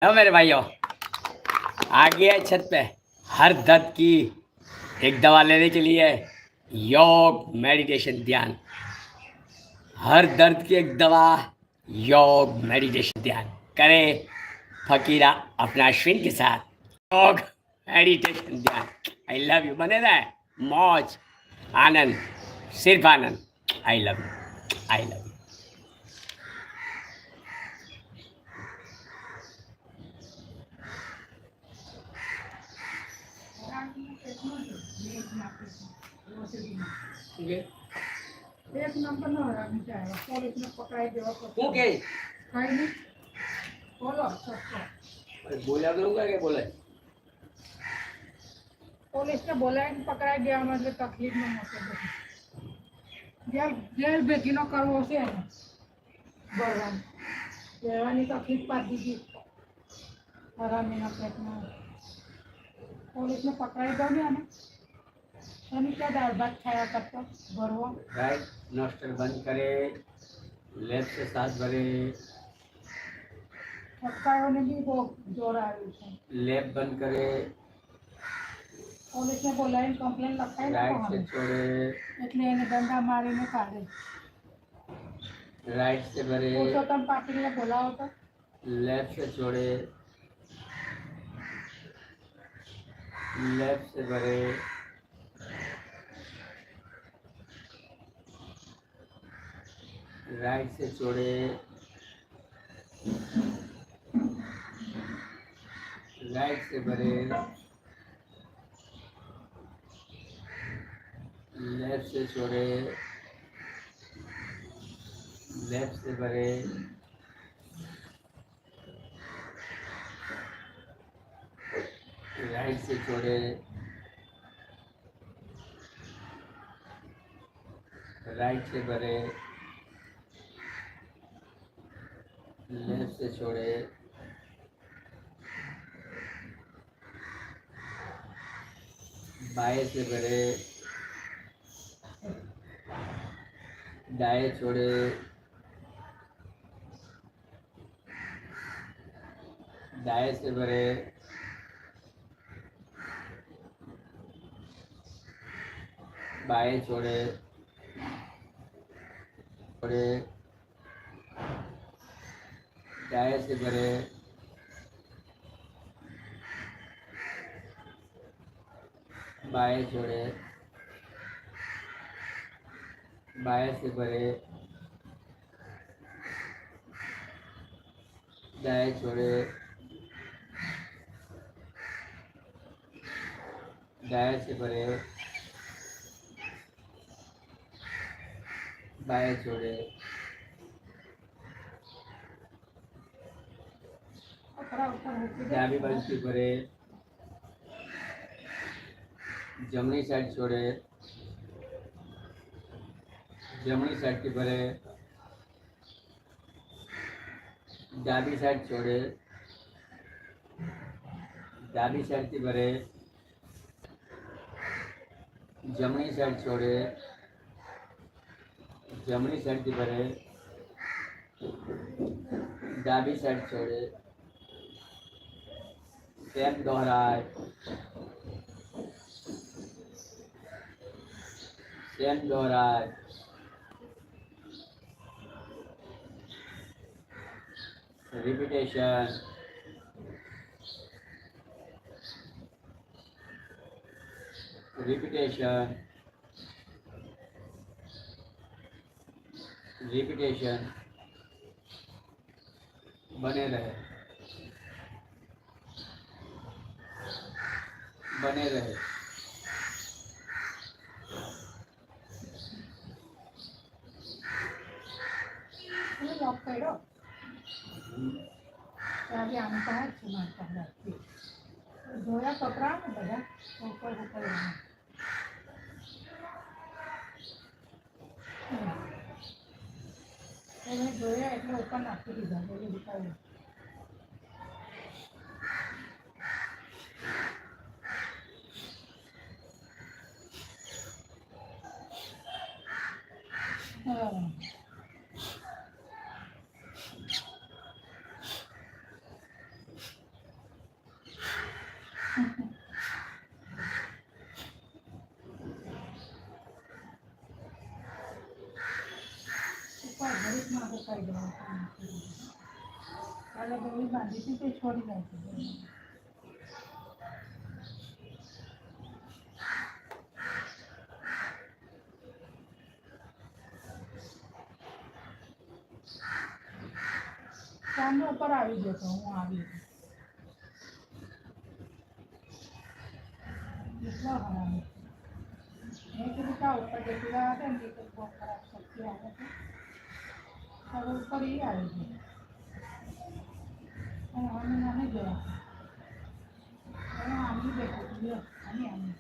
हाँ मेरे भाइयों, आ गया है छत पे। हर दर्द की एक दवा लेने के लिए योग, मेडिटेशन, ध्यान। हर दर्द की एक दवा योग, मेडिटेशन, ध्यान। करे फकीरा अपना अश्विन के साथ योग, मेडिटेशन, ध्यान। I love you. बने रहे मौज, आनंद, सिर्फ आनंद। I love you, I love you. एक नंबर न हरानी चाहिए पुलिस ने पकड़ाई देवा वो के कहीं नहीं बोलो सबको बोला करूंगा क्या बोले पुलिस ने बोला है कि पकड़ाई गया मतलब तकलीफ में मत जेल जेल बेची न करवो से है भगवान लेवानी तकलीफ पा दीजिए हरामी ना पेट में पुलिस ने पकड़ाई दो नहीं हमें यानी क्या दाल भात खाया करता भरवा राइट। नॉस्टर बंद करे, लेफ्ट से सांस भरे, छक्का ने भी वो जोर आ रही है लेफ्ट बंद करे, पुलिस ने बोला है कंप्लेन लगता है ना राइट से हमें छोड़े, એટલે એને દંડા મારીને કાઢે राइट से भरे, પુરુષોત્તમ પાટીલને બોલાવો તો लेफ्ट से छोड़े, लेफ्ट से भरे, राइट से छोड़े, राइट से भरे, लेफ्ट से छोड़े, लेफ्ट से भरे, राइट से छोड़े, राइट से भरे, लेफ्ट से छोड़े, बाएं से भरे, दाएं छोड़े, दाएं से भरे, बाएं छोड़े, छोड़े, दाएं से भरे, बाएं छोड़े, बाएं से भरे, दाएं छोड़े, दाएं से भरे, बाएं छोड़े, ડાબી બાજુથી ભરે, જમણી સાઈડ છોડે, જમણી સાઈડથી ભરે, ડાબી સાઈડ છોડે, ડાબી સાઈડથી ભરે, જમણી સાઈડ છોડે, જમણી સાઈડથી ભરે, ડાબી સાઈડ છોડે, स्टेप दोहराए, स्टेप दोहराए, रिपीटेशन, रिपीटेशन, रिपीटेशन बने रहे, बने रहे। लॉक करो चाबी आने का है मारता है धोया कपड़ा ने બધા ऊपर ऊपर એને ધોયા એટલે ઉપર નાખી દીધા એટલે દીખાય હા ઉપર ઘડીકમાં સુકાઈ જવાનું. કાલે ગોળી બાંધી હતી તે છોડી નાખી. સામે ઉપર આવી જતો હું આવી એટલો હરામ મેં કીધું કા ઉપર જતી રહ્યા હતા ને તે બહુ ખરાબ શક્તિ આવે છે હવે ઉપર એ આવી ગઈ અને અમે નાને ગયા અને આમી બેઠો લ્યો અને આમી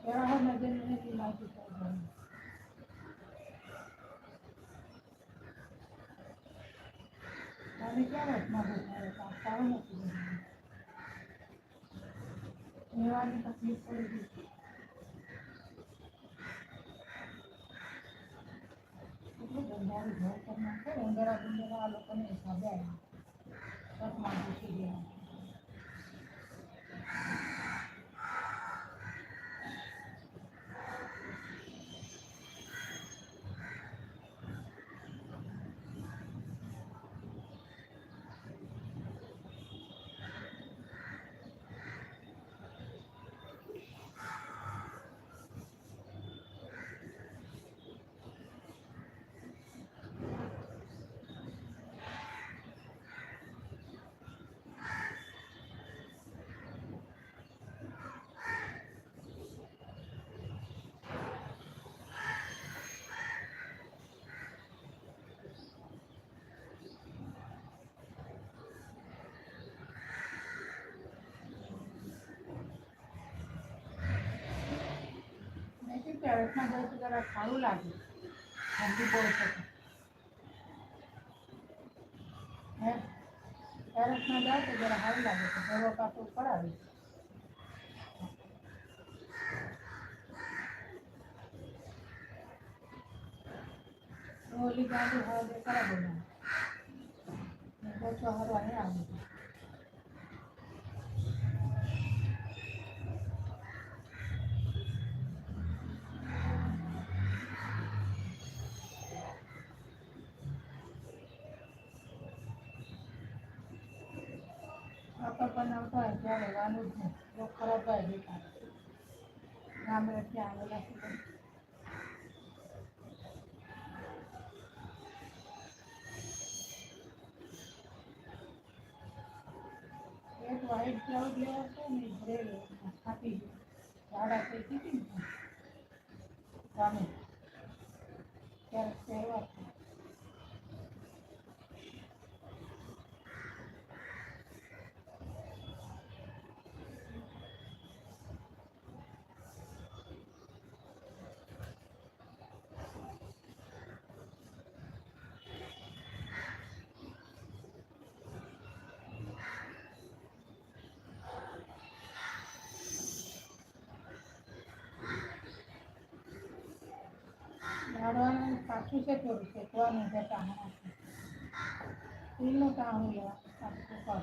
એવા હો નજર નથી લાગી તો અને ક્યાં રસમાં બેઠા સારું નથી મેવાની તકલીફ પડી ગઈ એટલું ગંધારું ઘર પર નાખે ઉંદરા ગુંદરા આ લોકોને હિસાબે આવ્યા રસમાં ઘૂસી ગયા ટેરેસમાં જાય તો જરા સારું લાગે ઠંડી બહુ છે ટેરેસમાં જાય તો જરા સારું લાગે છે ઘરો પાછો ઉપર આવી ઓલી ગાડી હવે દેખાડા બોલા બસો હરવા નહીં આવી આપણે બનાવતા હોય ત્યારે રહેવાનું જ નહીં બહુ ખરાબ હોય દેખાય ગામડે ત્યાં આવેલા છે એક વ્હાઈટ બ્લાઉઝ લેવા છે ને ગ્રે ખાતી ઝાડા થઈ હતી ને ગામે ત્યારે પહેરવા છે ઝાડવાનું પાછું છે થોડું શેકવાનું છે ટાણા સ્ટીલનું ટાણું લેવા પાછું કર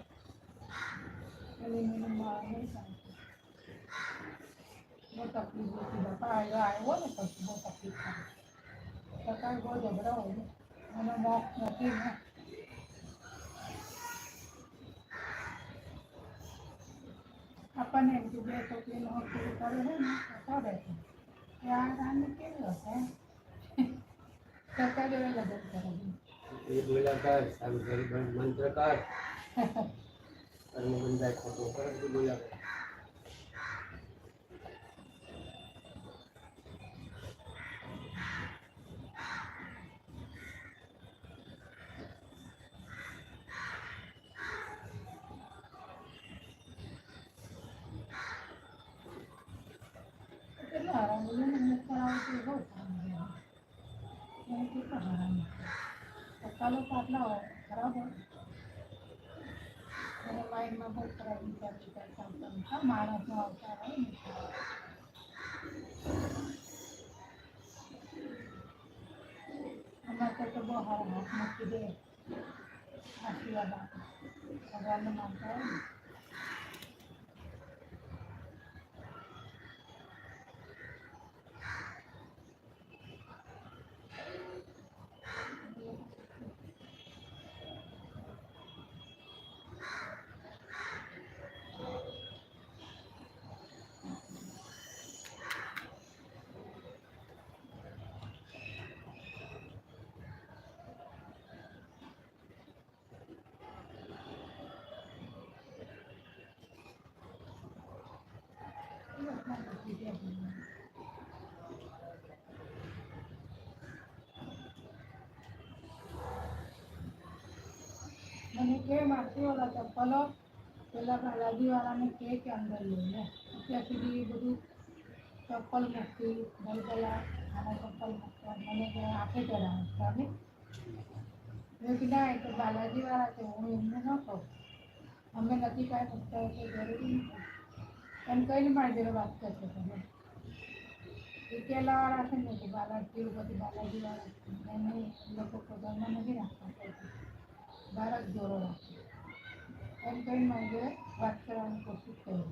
એલ્યુમિનિયમમાં નહીં ચાલતું બહુ તકલીફ હતી બાપા આવ્યો ને પછી બહુ તકલીફ થાય સરકાર બહુ ઝઘડા હોય ને અને મોક નથી ને આપણને એમ કે બે છોકરીનો હક પૂરું કરે છે ને તો કરે છે આ રાની કેવી હશે સરકાર જોડે લગ્ન કરે એ બોલ્યા કર સારું ગરીબ મંત્ર કર કર્મ બંધાય ખોટો કર બધું બોલ્યા કર કેટલા હરામ બોલ્યું ને આવતું બહુ કેટલા હરામ પપ્પા લોકો આટલા હોય ખરાબ હોય અને માઇન્ડમાં બહુ ખરાબ વિચાર કરતા માણસનો અવતાર હોય ને અમારે તો બહુ હારા હાથ મૂકી દે આશીર્વાદ આપે ભગવાનને માનતા હોય ને કે માસી વાળા ચપ્પલો પેલા બાલાજીવાળાને કે અંદર લઈ લે અત્યાર સુધી એ બધું ચપ્પલ મૂકતી ભાઈ પેલા આના ચપ્પલ મૂકતા મને કે આપે ચડાવે મેં કીધા એ તો બાલાજીવાળા છે હું એમને ન કહું અમે નથી કાંઈ મૂકતા હોય તો જરૂરી નથી એમ કહીને મારી જોડે વાત કરશે તમે એ કેલાવાળા છે ને કે બાલાજી બધી બાલાજીવાળા છે એને એ લોકો પોતામાં નથી રાખતા બહાર જ જોડો રાખે એમ કહીને મારી જોડે વાત કરવાની કોશિશ કરી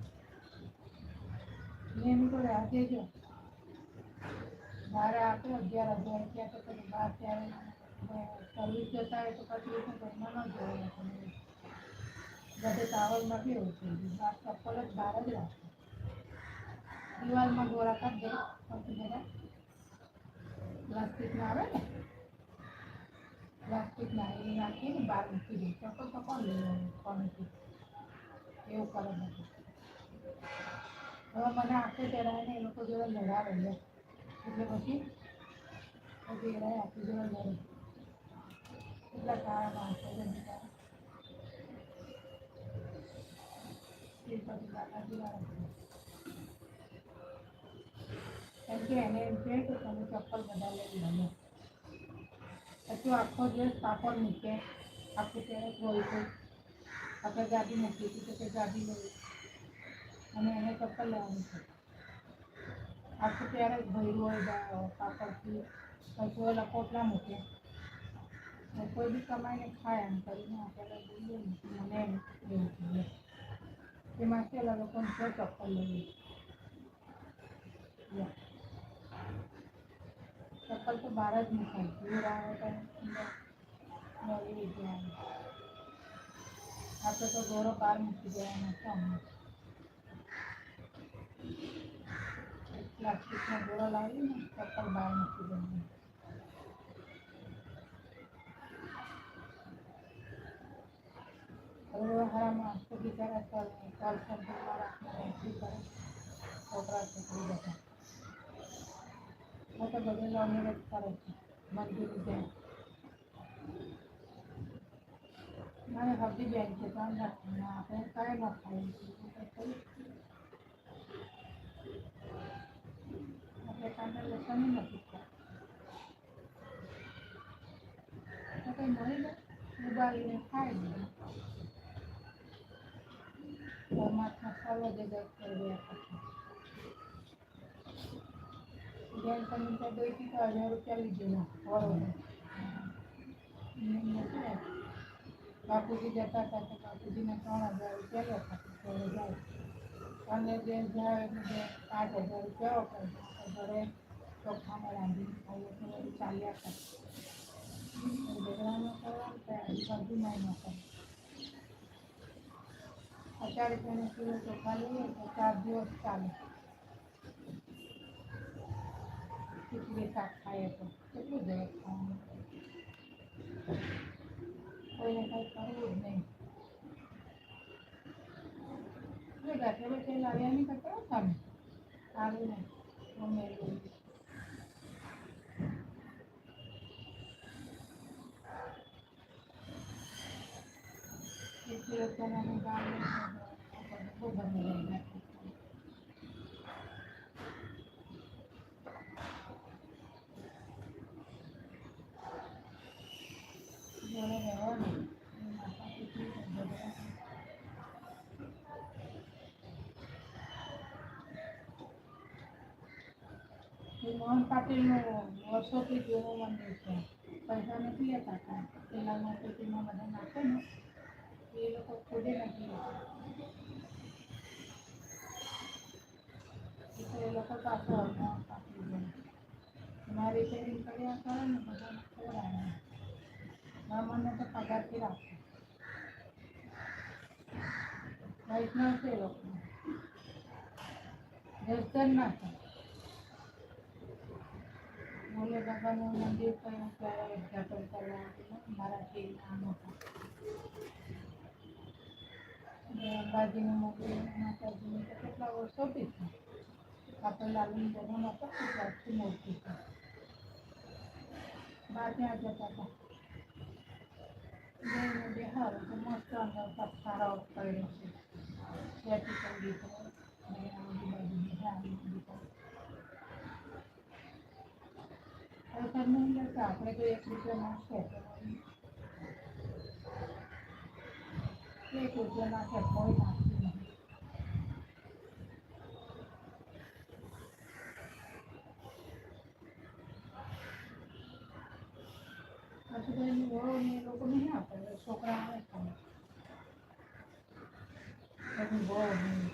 મેં એમ તો આજે જો મારે આપે 11,000 રૂપિયા તો પછી બહાર ત્યારે સર્વિસ જતા હોય તો પછી શું ઘરમાં ન જોવા બધે ટાવરમાં બી એવું થઈ ગયું આ ચપ્પલ જ બહાર જ રાખે દિવાલમાં દોરા કાઢ દે પછી બધા પ્લાસ્ટિકના આવે ને પ્લાસ્ટિકના એ નાખીને બહાર મૂકી દે ચપ્પલ તો કોણ લઈ કોનેથી એવું કરે બધું હવે મને આંખે ચડાવીને એ લોકો જોડે લડાવે લે એટલે પછી એરાય આપી જોડે લડે એટલા કાળા માણસો છે બિચારા એ પછી બાલાજીવાળા એમ કે એને એમ કહે કે તમે ચપ્પલ બધા લઈ લો પછી આખો દિવસ કાપડ મૂકે આખું ત્યારે ધોઈ ધોઈ આપણે ગાડી મૂકી હતી તો તે ગાડી લઈ અને એને ચપ્પલ લેવાનું છે આખું ત્યારે જ ભર્યું હોય કાપડથી પછી ઓલા પોટલા મૂકે કોઈ બી કમાઈને ખાય એમ કરીને આપણે બોલીએ ને મને એમ એવું જોઈએ એમાં પેલા લોકોને જો ચપ્પલ લઈએ ચપ્પલ તો બહાર જ મૂકાય દૂર આવે તો નવી રીતે આવે આપણે તો દોરો બહાર મૂકી દેવાનો છે અમને પ્લાસ્ટિકનો દોરો લાવીને ચપ્પલ બહાર મૂકી દેવાનો હવે હારા માણસો બિચારા કોલ સેન્ટરમાં રાખીને નોકરી કરે છોકરા છોકરી બધા હું તો બધે લોની જ કરે છે મંજૂરી બેન મારે હબી બેન છે પણ નથી આપણે કાંઈ ન ખાઈએ આપણે કાંડા લસણ નથી ખાતા કંઈ મળી જાય ઉબાડીને ખાઈ દઈએ ટમાટર મસાલો જે દસ કરી બેન તમે ત્યાં દઈ હતી તો 1,000 રૂપિયા લીધેલા વરોને બાપુજી જતા હતા તો બાપુજીને 3,000 રૂપિયા લેતા ઘરે જાય અને બેન જાય એટલે 5,000 રૂપિયા વાપરે ઘરે ચોખામાં રાંધીને ખાઈએ તો બધું ચાલ્યા કરે ઝઘડામાં કરવાનું ત્યાં બધું ન કરે 50 રૂપિયાનો કિલો ચોખા લઈએ તો 4 દિવસ ચાલે ખીચડી શાક ખાઈએ તો કેટલું જાય ખાવાનું કોઈને કંઈ કરવું જ નહીં બેઠે બેઠે લાવ્યાની કરતા તમે સારું નહીં અમે એટલી રૂપિયાના ગામ બહુ બની જાય જોડે રહેવાનું મોહન પાટીલનું વર્ષોથી જૂનું મંદિર છે પૈસા નથી લેતા કાંઈ પેલા માર્કેટિંગમાં બધા નાખે ને એ લોકો ખુદે નથી લેતા એટલે એ લોકો પાછળ મોહન પાટીલ એમાં રિપેરિંગ કર્યા કરે ને બધાને ખવડાવે બ્રાહ્મણને તો પગારથી રાખે વૈષ્ણવ છે એ લોકો દર્શન ના થાય બોલે બાબાનું મંદિર કયું ત્યારે ઉદઘાટન કરવા મરાઠી નામ હતા અંબાજીનું મંદિર માતાજીનું તો કેટલા વર્ષોથી છે આપણે લાલની જન્મ હતો ત્યારથી મૂર્તિ છે બહાર ત્યાં જતા હતા જઈને બેહારો તો મસ્ત અંદર પથારો પડ્યો છે ત્યાંથી કરી દીધો અને આજુબાજુ બીજા દીધો ખરેખર નહીં કે આપણે તો 1 રૂપિયા નાખે તો 1 રૂપિયા નાખે કોઈ નાખતું નહીં આજુબાજુની વહુ ને એ લોકો નહીં આપે છોકરા આવે ખાલી એની વહુ નહીં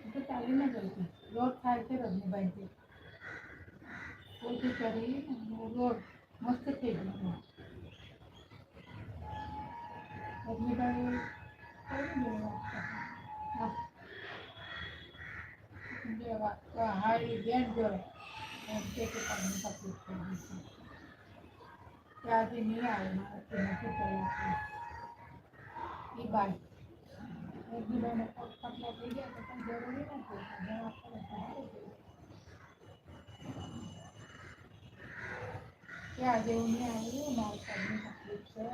તો ચાલી ના જતી લોટ થાય છે રજનીભાઈથી ઓછી કરી લોટ મસ્ત થઈ ગયો રજનીભાઈ હારી બેન જોડે એમ કે તમને તકલીફ થઈ ગઈ છે ત્યાંથી નહીં આવે મારાથી નથી કર્યા એ બાય રજનીભાઈને પગ પતલા થઈ ગયા તો પણ જરૂરી નથી જવા પડે ત્યાં જેવું નહીં આવ્યું મારા પગની તકલીફ છે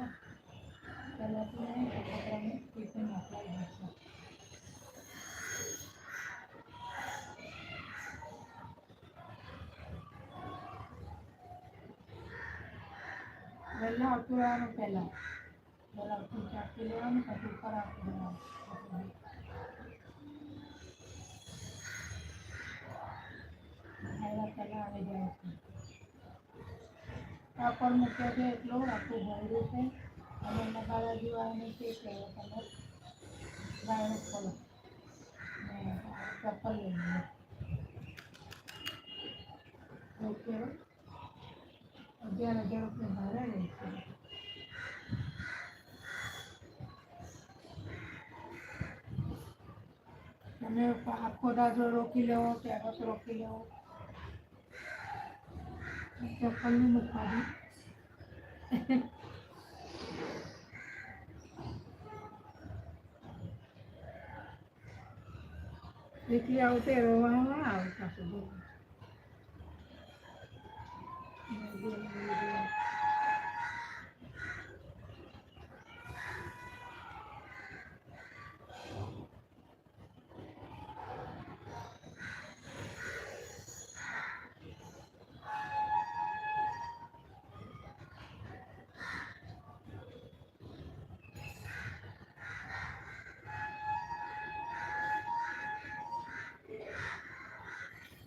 પહેલાંથી નહીં તો છોકરાને ટિફિન મોકલાવી દેશે વહેલા આવતું રહેવાનું પહેલાં ચાકી લેવાનું પછી ઉપર આવતું રહેવાનું આવ્યા પહેલાં આવી જાય છે કાપડ મૂક્યો છે એટલો આખું ભરેલું છે અને લગાડવા જેવાને કે તમે બાયણું ખોલો ને ચપ્પલ લઈને ઓકે 11,000 રૂપિયા ભાડે લે છે તમે આખો દાદરો રોકી લેવો ટેરસ રોકી લેવો ચપ્પલની મૂકવાની એકલી આવતે રોવામાં આવે પાછું બોલું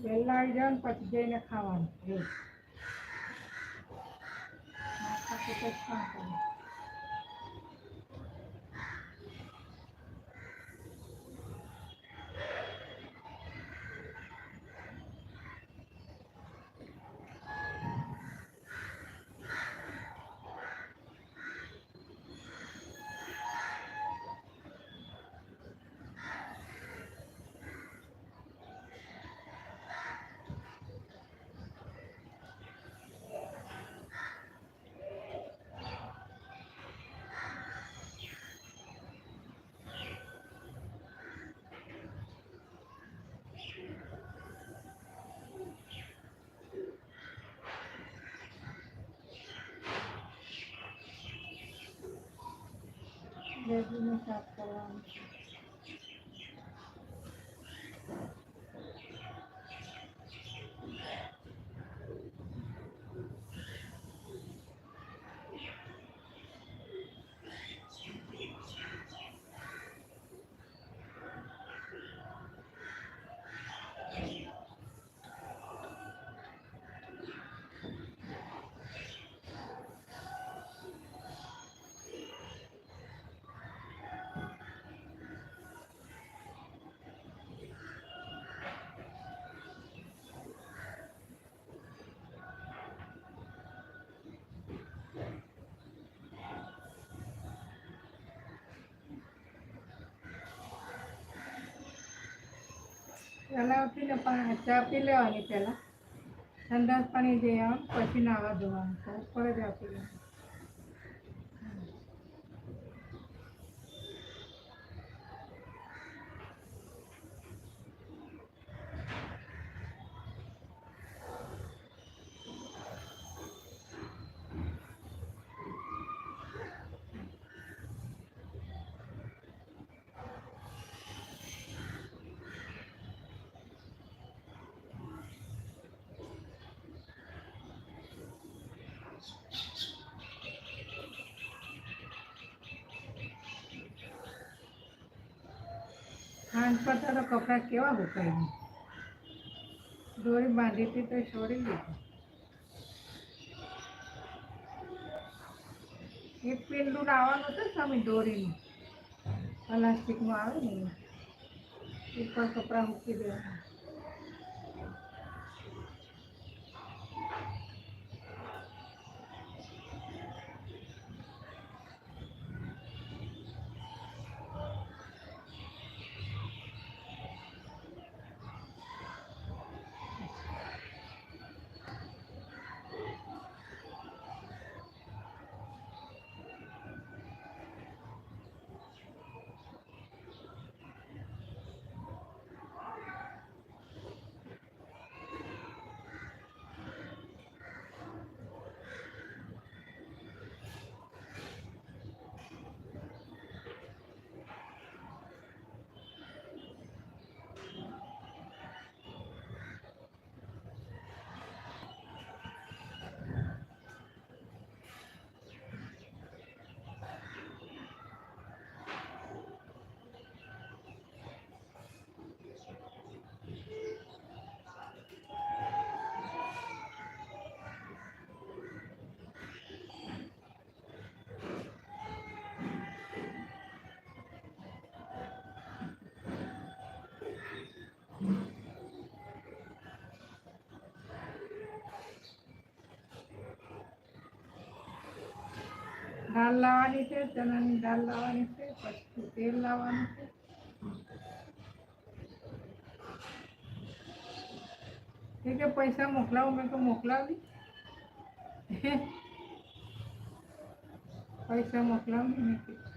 વહેલા આવી જાવ ને પછી જઈને ખાવાનું એવું નાસ્તા પછી જ કામ કરવું બેસીને સાફ કરવાનું પહેલાં ઉઠીને ચા પી લેવાની પહેલાં ઠંડા પાણી જઈ આવવાનું પછી નાવા ધોવાનું તો ઉપર જ આપી લેવાનું હાંજ પડતા તો કપડાં કેવા હુકાઈ ગયા. દોરી બાંધી હતી તો છોડી દીધી. એક પેલું લાવવાનું હતું ને તમે દોરીનું પ્લાસ્ટિકનું આવે ને એ. ઉપર કપડાં મૂકી દેવાના. દાળ લાવવાની છે, ચણાની દાળ લાવવાની છે, પછી તેલ લાવવાનું છે. એ કે પૈસા મોકલાવું, મેં તો મોકલાવી. પૈસા મોકલાવી મેં કીધું.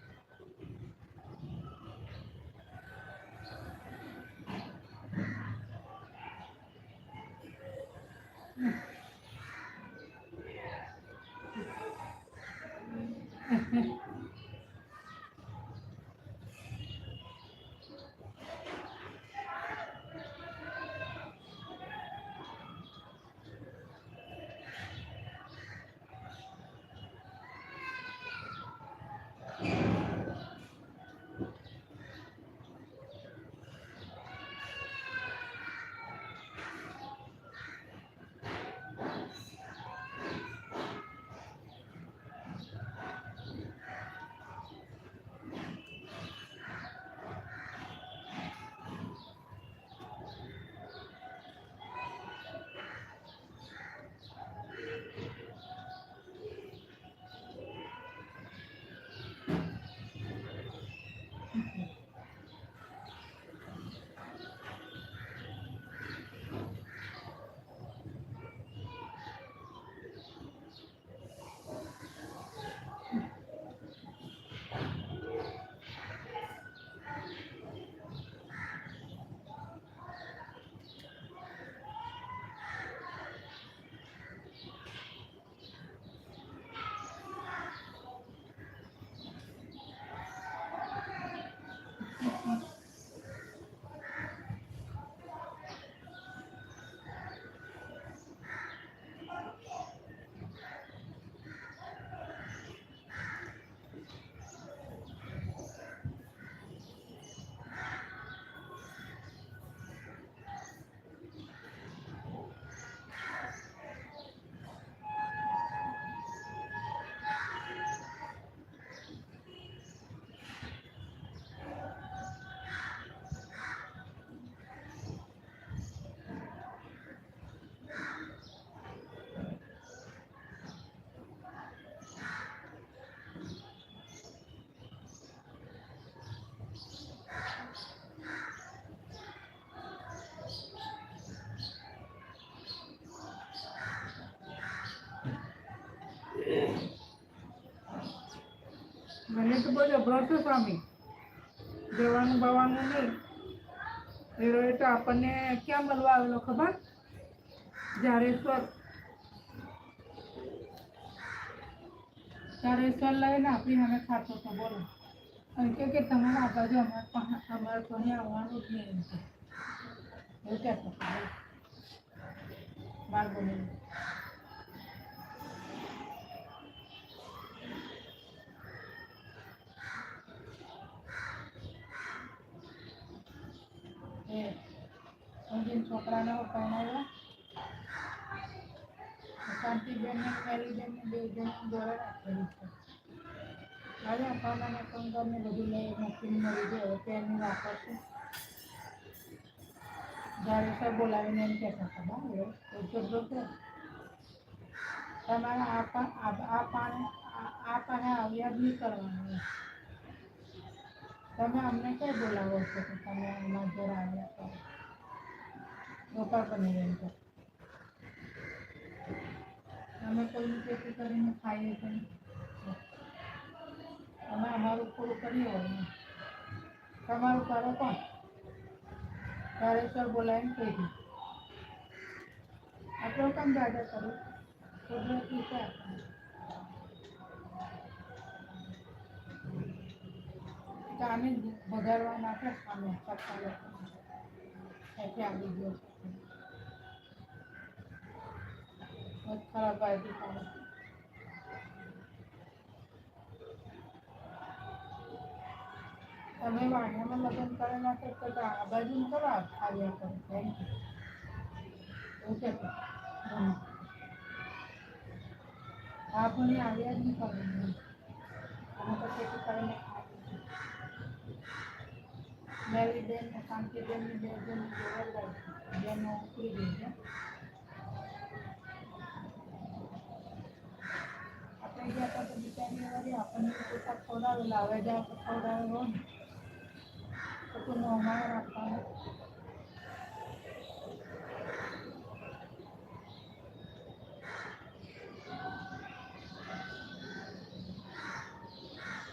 મને તો બહુ જબરો છો સ્વામી, જવાનું બવાનું નહીં. એ તો આપણને ક્યાં મળવા આવેલો ખબર? જારેશ્વર લઈને આપણી સામે ખાતો હતો. બોલો, અને કે તમારે આ બાજુ અમારે તો અહીં આવવાનું જ નહીં. એવું કહેતો બાર બોલી. એ અંજીન છોકરાને પરણાવ્યા, શાંતિબેન ને મેરીબેન ને બે જણ જોડે રાખેલી છે. આજે અપાના કંગરને બધું લઈ મૂકીને મળી ગયો. હવે પેનની વાપરશું. જ્યારે સર બોલાવીને એમ કહેતા હતા બરાબર તમારે આ પાસે આવ્યા જ નહીં કરવાનું. તમે અમને કઈ બોલાવો છો કે તમે અમારા ઘર આવ્યા કરો? રોકડ બની એમ તો અમે કોઈની ખેતી કરીને ખાઈએ છીએ. અમે અમારું પૂરું કરીએ હોય ને તમારું કરો કોણ? ત્યારે સર બોલાવીને કહી દીધું. આપણે કેમ દાદા કરું? કુદરતી છે આપણે. આને ભગાડવા માટે સામે કરતા લોકો ત્યાંથી આવી ગયો છે. બહુ ખરાબ બાજુ પડે. તમે વાણિયામાં લગ્ન કરેલા છે તો આ બાજુ કરો આવ્યા કરો. Thank you. એવું છે આ પણ આવ્યા જ નહીં કરવાનું. અમે તો ખેતી કરીને ખાઈએ. મેરીબેન ને શાંતિબેન ને બે જણ જોડે બેનો ઉતરી ગઈ છે. આપણે ગયા હતા તો બિચારી વળી આપણને પોતા ખવડાવેલા. હવે જાય તો ખવડાવેલો ને તો તું મોંમાં રાખવાનું.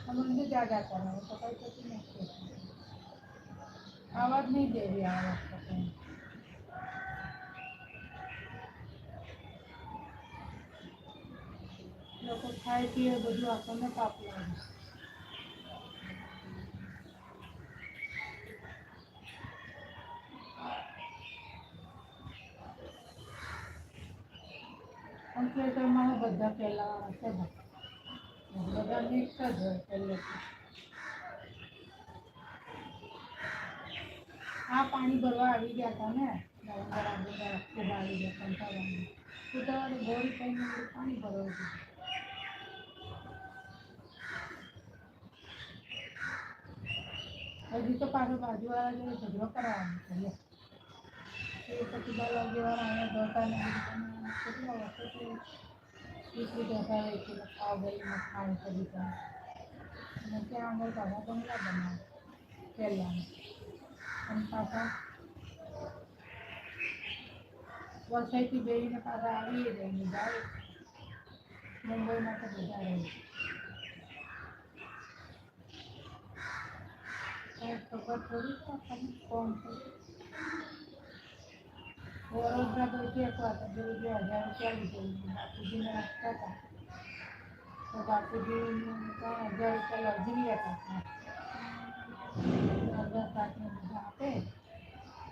અમને જાગા કરાવે તો કઈ કશું નથી. આવાજ નહીં દેવી આ વખતે. લોકો ખાય પીએ બધું આપણને પાપ લાગે. અંકલેશ્વરમાં બધા પહેલા હશે બધા મિક્સ જ હોય પહેલેથી. આ પાણી ભરવા આવી ગયા હતા ને બધા ખૂબ આવી ગયા કંટાળવાનું. તું તમારે ગોળી કહીને પાણી ભરવા દીધું. હજી તો પાછો બાજુવાળા જોડે ઝઘડો કરાવવાનો છે. એ પછી બાલાજીવાળા અહીંયા ધોતા કેટલા વર્ષોથી પીસી ધોતા રહી છે. ખાવડીમાં ખાણ કરી અને ત્યાં આગળ પાછા બંગલા બનાવે પહેલાં અને પાછા વરસાઈથી બેસીને પાછા આવી જઈને જાય. મુંબઈમાં તો બધા રહે છે. ખબર થોડી છે આપણને કોણ છે. વડોદરા તો એક વાત હતું જે 1000 રૂપિયા લીધેલું બાપુજીને રાખતા હતા તો બાપુજીને 1000 રૂપિયા લગી હતા. અડધા શાકને બધા આપે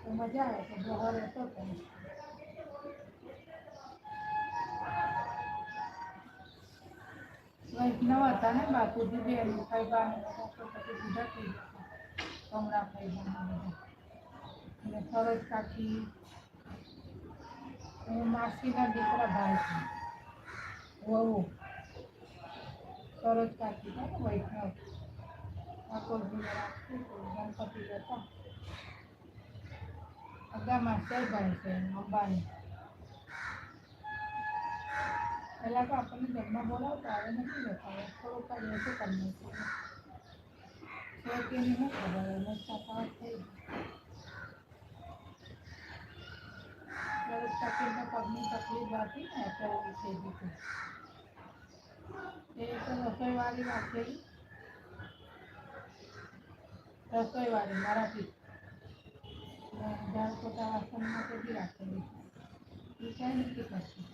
તો મજા આવે તો બહાર રહેતો હતો. વૈષ્ણવ હતા ને બાપુજી બી એમ ખાઈ બધા તો પછી બુઢા થઈ ગયા. કમળા ખાઈ બધા અને સરોજ કાકી માસીના દીકરા ભાઈ છે. વહુ સરોજ કાકી છે ને વૈષ્ણવ ઠાકોરજીને રાખતી ગણપતિ હતા. અગા માસ્ટર ભાઈ છે અંબાણી. પહેલાં તો આપણને જન્મ બોલાવતા હવે નથી જતા. થોડુંક જ રહેશે તમને છે કે નહીં ખબર એને તફાવત થઈ. તકલીફને પગની તકલીફ હતી ને તો થઈ ગયું. એ તો રસોઈવાળી રાખેલી. રસોઈવાળી મરાઠી ઝાડ પોતા વાસણ માટે બી રાખેલી. એ કાંઈ નથી કરતી.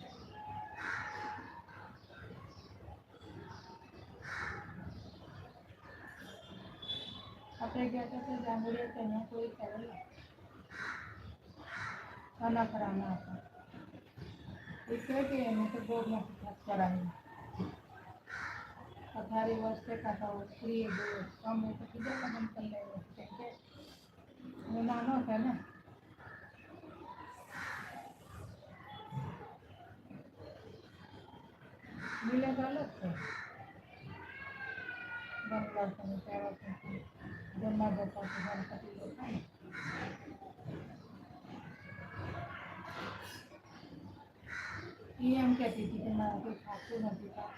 આપણે ગયા હતા તો જાંબુડિયા ચણિયાચોળી કરેલા અનાકરાના હતા. એ કહે કે એને તો બહુ મસ્ત કરાવી. 18 વર્ષે કાંટા ઉતરી ગયો. અમે તો કીધું લગ્ન કરી લેવું કેમ કે નાનો છે ને મિલે ચાલે જ છે બંગલા તમે ત્યારે જમવા જતા તો ગણપતિ જતા ને એ એમ કહેતી હતી કે મારાથી ખાતું નથી કામ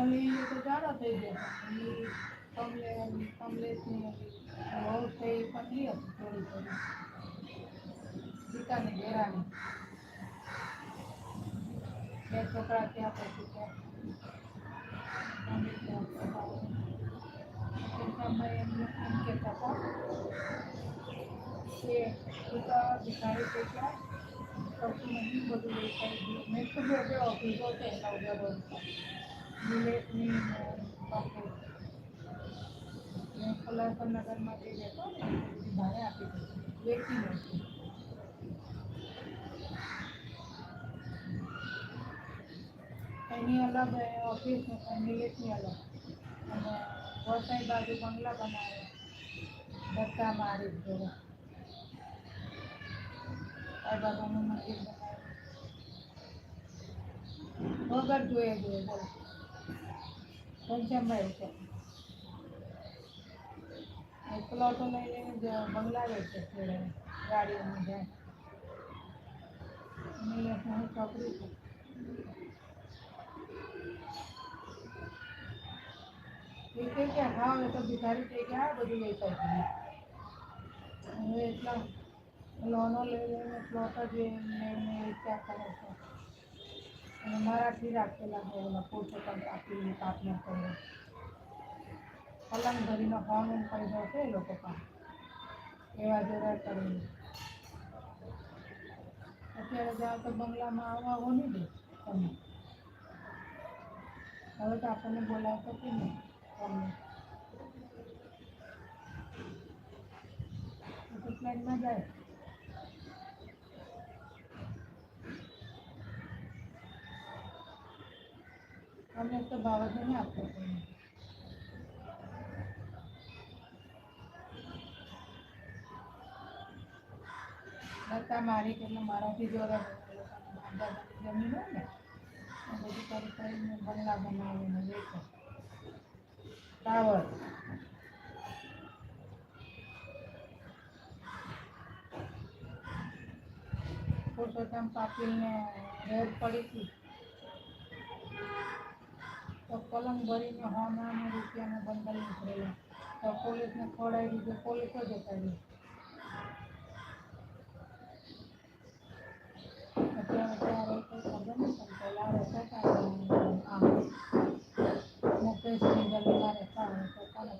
એટલે તો જાડો થઈ ગયો કમલેશની બહુ થઈ પતલી હતી થોડી થોડી ગીતાની ઘેરાની બે છોકરા ત્યાં પછી એમ કહેતા હતા કે પિતા ભિખારી થઈ ગયા કશું નહીં બધું વેચાઈ ગયું મેં તો બે ઓફિસો છે નવજા રોડ બુલેટની મેં કલાસર નગરમાં જે રહેતો ને બધી ભાડે આપી દીધી વેચી નથી એની અલગ ઓફિસ મિલેટની અલગ અને વસાઈ બાજુ બંગલા બનાવે ધક્કા મારી જોડે સાંઈબાબાનું મંદિર બનાવ્યું વગર જોઈએ બોલો ઘનશ્યામભાઈ છે એક પ્લોટો લઈ લઈને બંગલા વેચે છે ગાડીઓમાં જાય મિલેટની છોકરી છે એ કે હા એ તો ભિખારી થઈ ગયા બધું વેચાઈ ગયું હવે એટલા લોનો લઈ લઈને પ્લોટ જ લઈને વેચ્યા કરે છે અને મારાથી રાખેલા છે ઓલા પોતે પણ આપી કાપને કરે પલંગ ભરીનો ફોન પૈસા છે એ લોકો પાસે એવા જોડા કરીને અત્યારે જાઓ તો બંગલામાં આવવા નહીં દે તમે હવે તો આપણને બોલાવતો કે નહીં તમને ફ્લાઇટમાં જાય અમને તો ભાવ જ નહીં આપતો કોઈને ધક્કા મારી કે મારાથી જોડે જમીન હોય ને બધું કરી કરીને બંગલા બનાવીને વેચે ટાવર પુરુષોત્તમ પાટીલને રેડ પડી હતી તો પલંગ ભરીને હોનાને રૂપિયાના બંડલ નીકળેલા તો પોલીસને ખોડાવી દીધું પોલીસો જતા રહી અત્યારે ત્યારે કંઈ ખબર નહીં પણ પહેલાં રહેતા હતા મુકેશની ગલીમાં રહેતા હોય તો કોને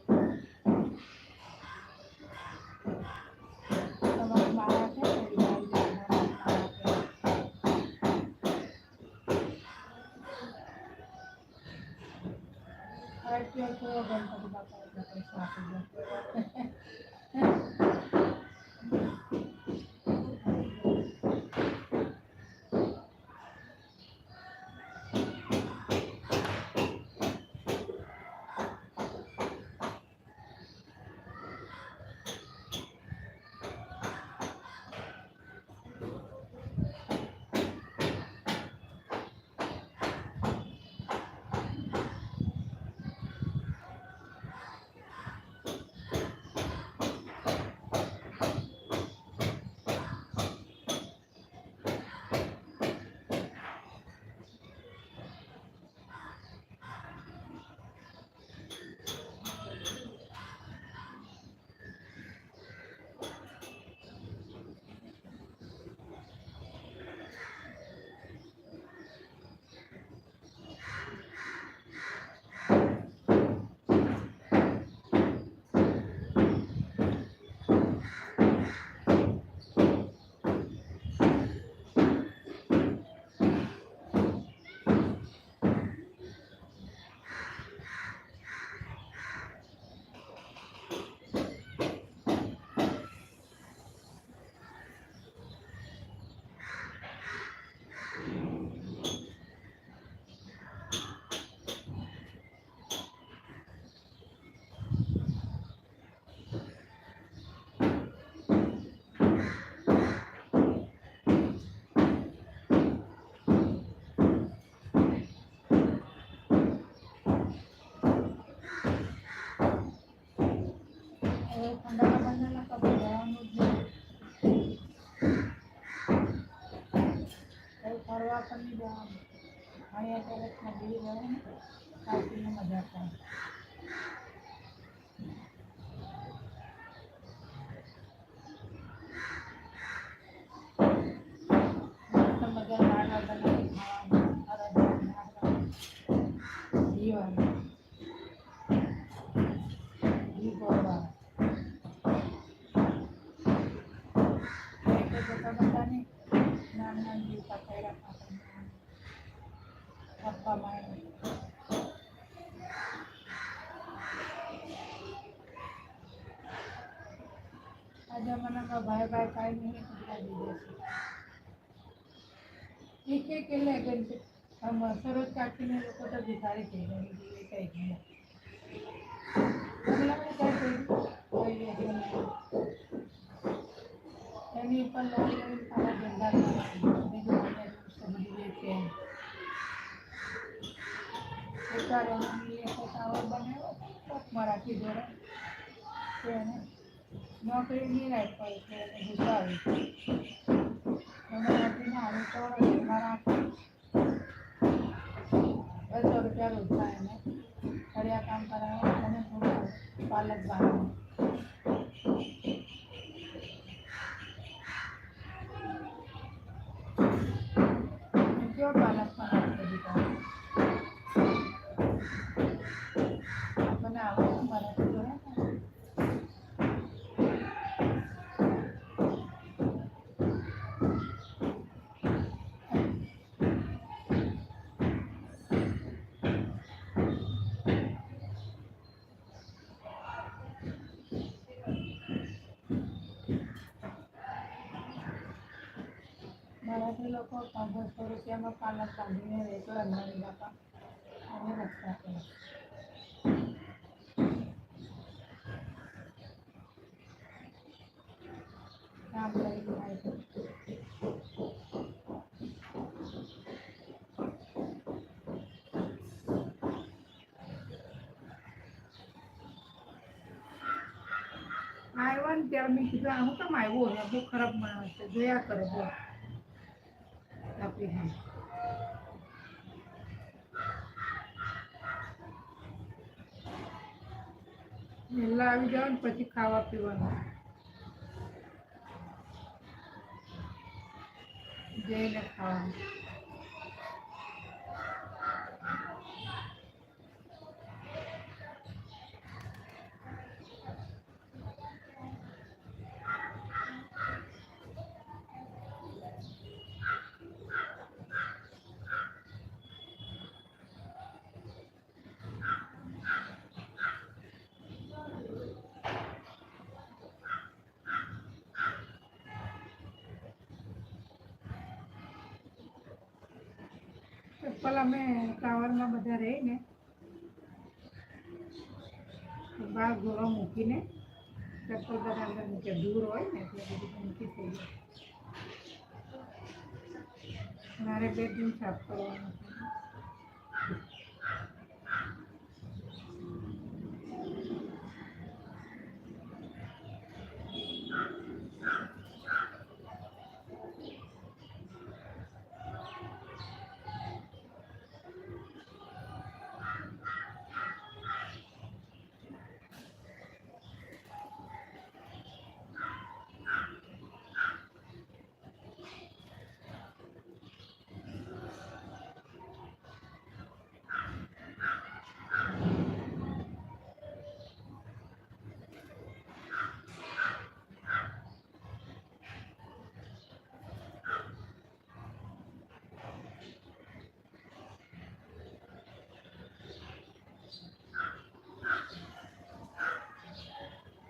તમારી મારા છે ને IPL તો ગણપતિ બાપા પૈસા આપી દે ખંડાલા બંધાલા કપડે જવાનું જ નહીં. કંઈ ફરવા પણ નહીં જવાનું. અહીંયા ટેરેસમાં બેસી રહેવાનું, ખાઈને મજા થાય. મસ્ત મજા લાડવા બનાવી ખાવાનું, અડદના લાડવા, ઘીવાળા, ઘી ગોળવાળા. એટલે જતા બધાને નાના જીવતા કર્યા પાછળ પપ્પા મારે. આ જમાનામાં ભાઈ ભાઈ કાંઈ નહીં કપડા દીધે છે. એક લે ગઈ છે. આમ સરોજ કાકીને લોકો તો ભિખારી થઈ ગયા, એ કઈ ગયા. એની ઉપર લોન લઈને પાછા ધંધા બીજું મને સમજી લે છે. એકવાર એની એક ટાવર બનાવ્યો મરાઠી જોડે, તો એને નોકરી નહીં રાખ્યો એટલે એને ગુસ્સો આવી ગયો. મરાઠીને આવી તો મારા 200 રૂપિયા રોજના એને ફળિયા કામ કરાવ્યા અને થોડું પાલક બાંધ્યું. કેવો પાલક પણ આપી દીધા. આપણને આવડે તો મરાઠી જોડે મરાઠી લોકો 500 રૂપિયામાં પાલક બાંધીને વેચો અંદાજી બાપા અને રસ્તા કરે. કામ લઈ જાય છે. આવ્યો ને ત્યારે મેં કીધું હું કેમ આવ્યો ને બહુ ખરાબ માણસ છે, જોયા કરે બહુ આપી હા. વહેલા આવી જાવ ને પછી ખાવા પીવાનું જઈને ખાવાનું. ચપ્પલ અમે ટાવરમાં બધા રહીને બહાર ગોળો મૂકીને ચપ્પલ બધા અંદર મૂકે, દૂર હોય ને એટલે બધું મૂકી થઈ જાય. મારે બેડરૂમ સાફ કરવાનું છે.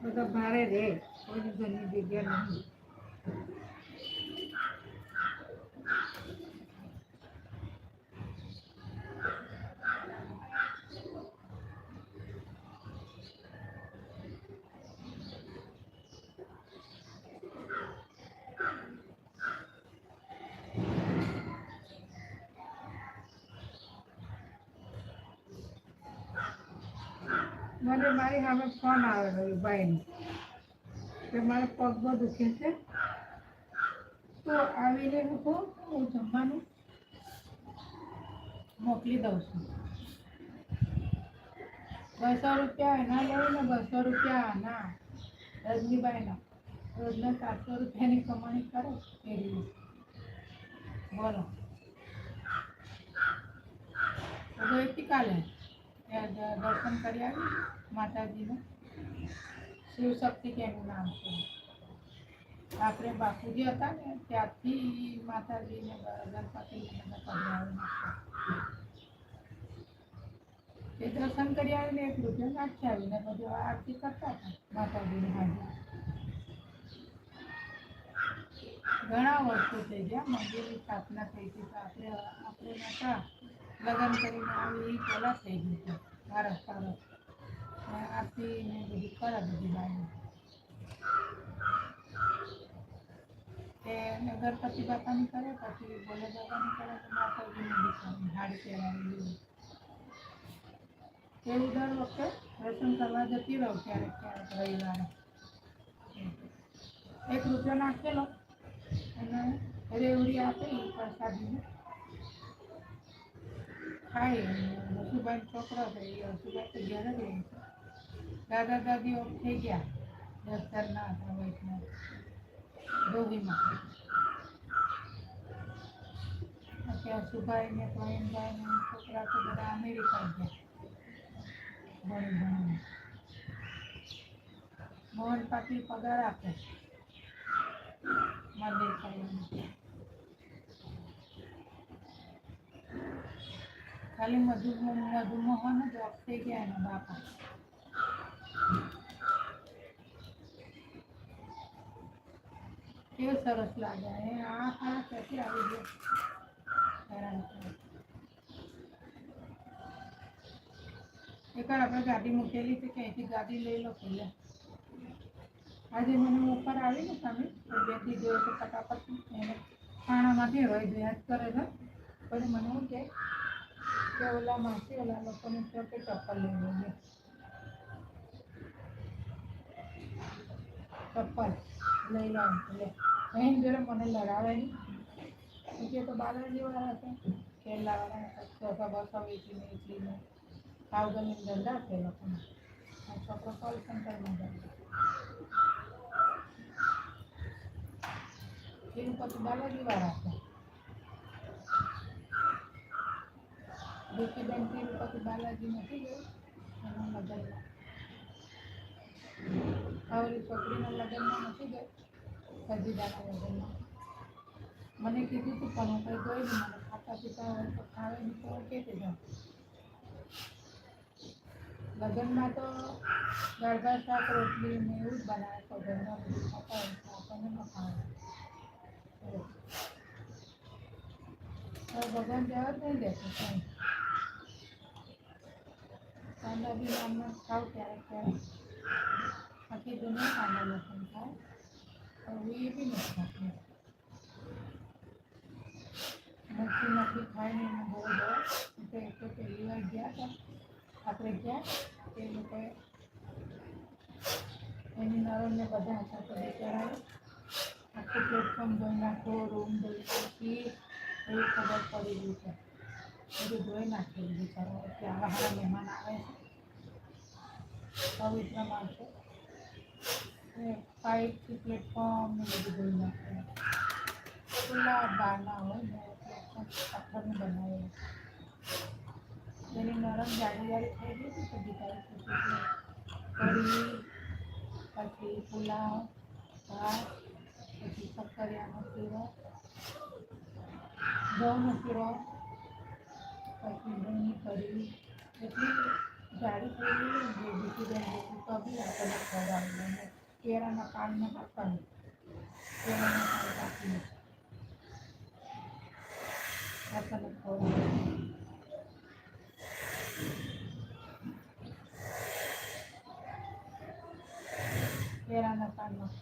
બધા ભારે રહે, કોઈની ઘરની જગ્યા નહીં. મને મારી સામે ફોન આવેલો એ ભાઈનો, કે મારા પગમાં દુખે છે, તો આવીને હું જમવાનું મોકલી દઉં છું. 200 રૂપિયા એના લઉં ને 200 રૂપિયા આના રજનીબાઈના. રોજના 700 રૂપિયાની કમાણી કરે એ દિવસ. બોલો. તો ગઈ હતી કાલે દર્શન કરી આવી માતાજીને. શિવશક્તિ કે એનું નામ છે. આપણે બાપુજી હતા ને ત્યાંથી માતાજીને ગણપતિને બધા પધરાવી. એ દર્શન કરી આવીને 1 રૂપિયો નાખી આવીને બધું આરતી કરતા હતા માતાજીની હાજરી. ઘણા વર્ષો થઈ ગયા મંદિરની સ્થાપના થઈ હતી, તો આપણે નતા લગ્ન કરીને આવી એ પહેલાં થઈ ગયું હતું. સરસ આરતી ને બધી કરે બધી બાઈ કે ગણપતિ બાપાની કરે, પછી ભોલે બાબાની કરે, તો માતાજીની બી કરે હાડી પહેરાવી. એવું દર વખતે દર્શન કરવા જતી રહું ક્યારેક રવિવારે. 1 રૂપિયો નાખેલો અને રેવડી આપે પ્રસાદીને ખાઈ. વસુભાઈ છોકરો છે એ વસુભાઈ તો ઘેર જ રહે છે. દાદા દાદી ઓફ થઈ ગયા 10 હતા વૈષ્ણવ ડોહીમાં. અત્યારે વસુભાઈ ને પ્રવીણભાઈ ને છોકરા તો બધા અમેરિકા ગયા ભણી. મોહન પાટીલ પગાર આપે મંદિર કરવાનું. ખાલી મધુમોહન જ ઓફ થઈ ગયા એના બાપા. કેવું સરસ લાગે. આ ક્યાંથી આવી ગયો હેરાન કરે. એકવાર આપણે ગાડી મૂકેલી છે કે અહીંથી ગાડી લઈ લો પહેલે. આજે મને ઉપર આવી ને તમે બેથી જોયું તો ફટાફટ એને ખાણામાંથી હોય જોયા જ કરે છે. પછી મને શું કે ઓલા માસી ઓલા લોકોને કહો કે ચપ્પલ લઈ લઈએ. ચપ્પલ લઈ લો એટલે એની જોડે મને લડાવે નહીં. કે તો બાલાજીવાળા છે કેરલાવાળા ચોથા બસો વેચીને 1000 ધંધા છે લોકોના. આ છોકરો કોલ સેન્ટરમાં જાય. તિરુપતિ બાલાજીવાળા છે. બેન તિરુપતિ બાલાજી નથી ગયું એના લગ્નમાં. આવરી છોકરીના લગ્નમાં નથી ગઈ સજીદાના લગ્નમાં. મને કીધું તું પણ હું કંઈ ગઈ નહીં. મને ખાતા પીતા હોય તો ખાવે નહીં તો કેતી જાઉં. લગ્નમાં તો દાળ ભાત શાક રોટલી ને એવું જ બનાવે તો ઘરમાં બધું ખાતા હોય તો આપણને ન ખાવે. ભગવાન જવા જ નહીં દેતું કંઈ. કાંદા બી નામના ખાવ ક્યારેક. આખી દુનિયા કાંદા લસણ ખાય પણ એ બી નથી ખાતી. નથી ખાઈને એને બહુ ડર. તો પહેલી વાર ગયા હતા આપણે ગયા તે લોકોએ એની નરમને બધા હતા તો બિચારાએ આખું પ્લેટફોર્મ ધોઈ નાખો, રૂમ ધોઈ નાખી એવી ખબર પડી ગઈ છે. બધું ધોઈ નાખેલું બિચારા. એટલે આવા સારા મહેમાન આવે છે પવિત્ર માણસો પાઇપથી પ્લેટફોર્મ ને બધું ધોઈ નાખે. ખુલ્લા બારના હોય ને પ્લેટફોર્મ પથ્થરનું બનાવેલું. એની નરમ જાડી થઈ ગઈ હતી તો બિચારી કઢી, પછી પુલાવ, ભાત, પછી શક્કરિયાનો શીરો, ઘઉંનો શીરો, પછી ઘઉંની કઢી એટલી જાડી થઈ ગઈ ને બીજી બેન જેટલી તો બી આપણને ખવડાવી. કેળાના પાનને કાપવાનું, કેળાના પાન કાપીને આપણને ખવડાવી. કેળાના પાનમાં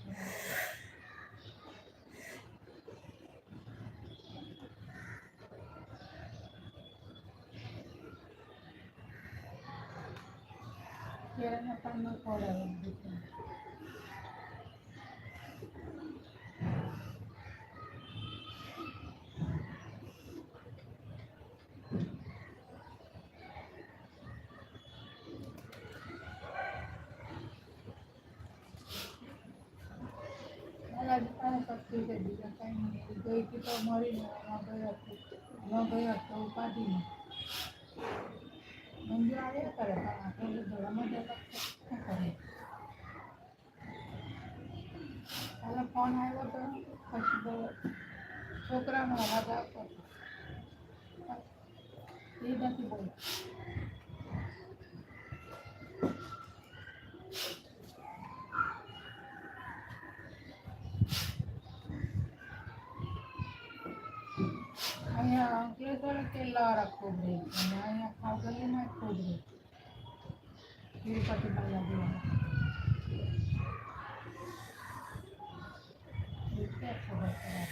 ખવડાવી દીધું. છે બીજા કાંઈ નહીં. ગઈ હતી તો મળીને ન ગઈ તો ઉપાધિમાં મંજુ આવ્યા કરે પણ આપણે ધોળામાં જતા શું કરે. હવે ફોન આવ્યો તો પછી તો છોકરાનો અવાજ આવતો હતો. એ નથી બોલતો. અહીંયા અંકલેશ્વર કેલ્લાવાળા ખૂબ રહે છે અને અહીંયા ખાવગલીમાં ખૂબ રહે છે. તિરુપતિ બાલાજીવાળા એ ક્યાં ખબર પડે.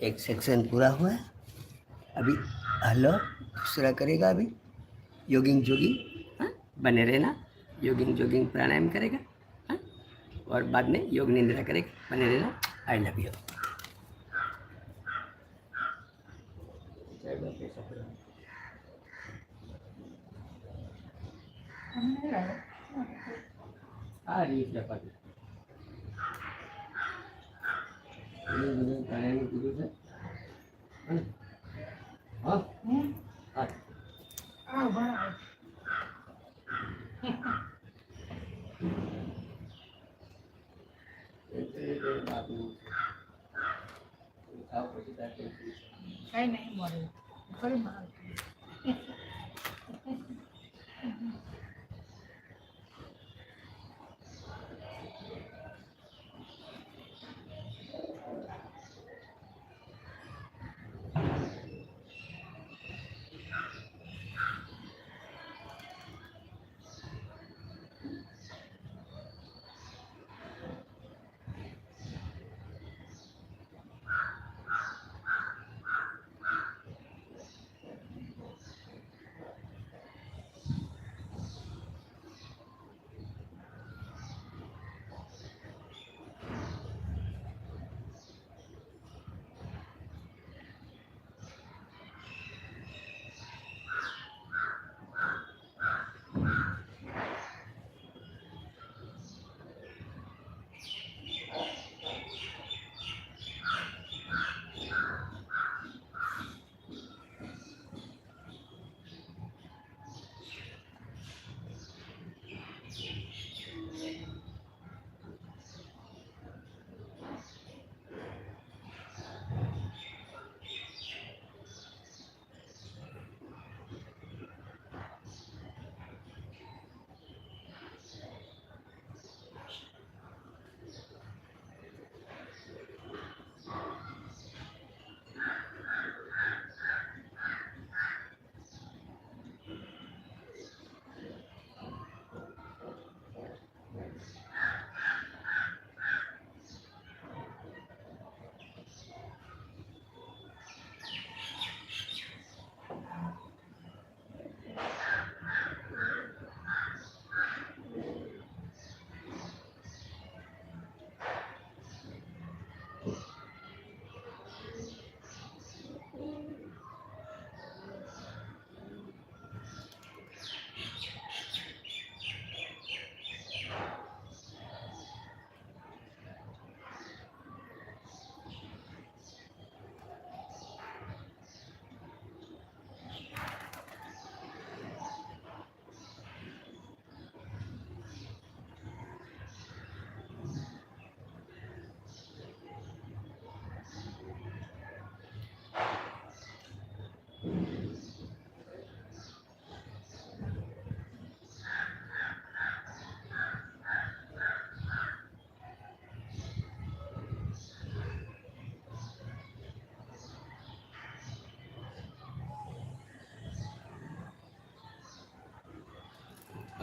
एक सेक्शन पूरा हुआ है, अभी हेलो दूसरा करेगा अभी योगिंग जोगिंग। हाँ, बने रहना, योगिंग जोगिंग प्राणायाम करेगा। हाँ, और बाद में योग निंद्रा करेगा। बने रहना। आई लव यू। અમને રહ્યો આ રીત લપાટી પ્રાણાયામ કીધું છે. હા હા આવ ભણાવ કઈ નહીં મળે ખરી મારે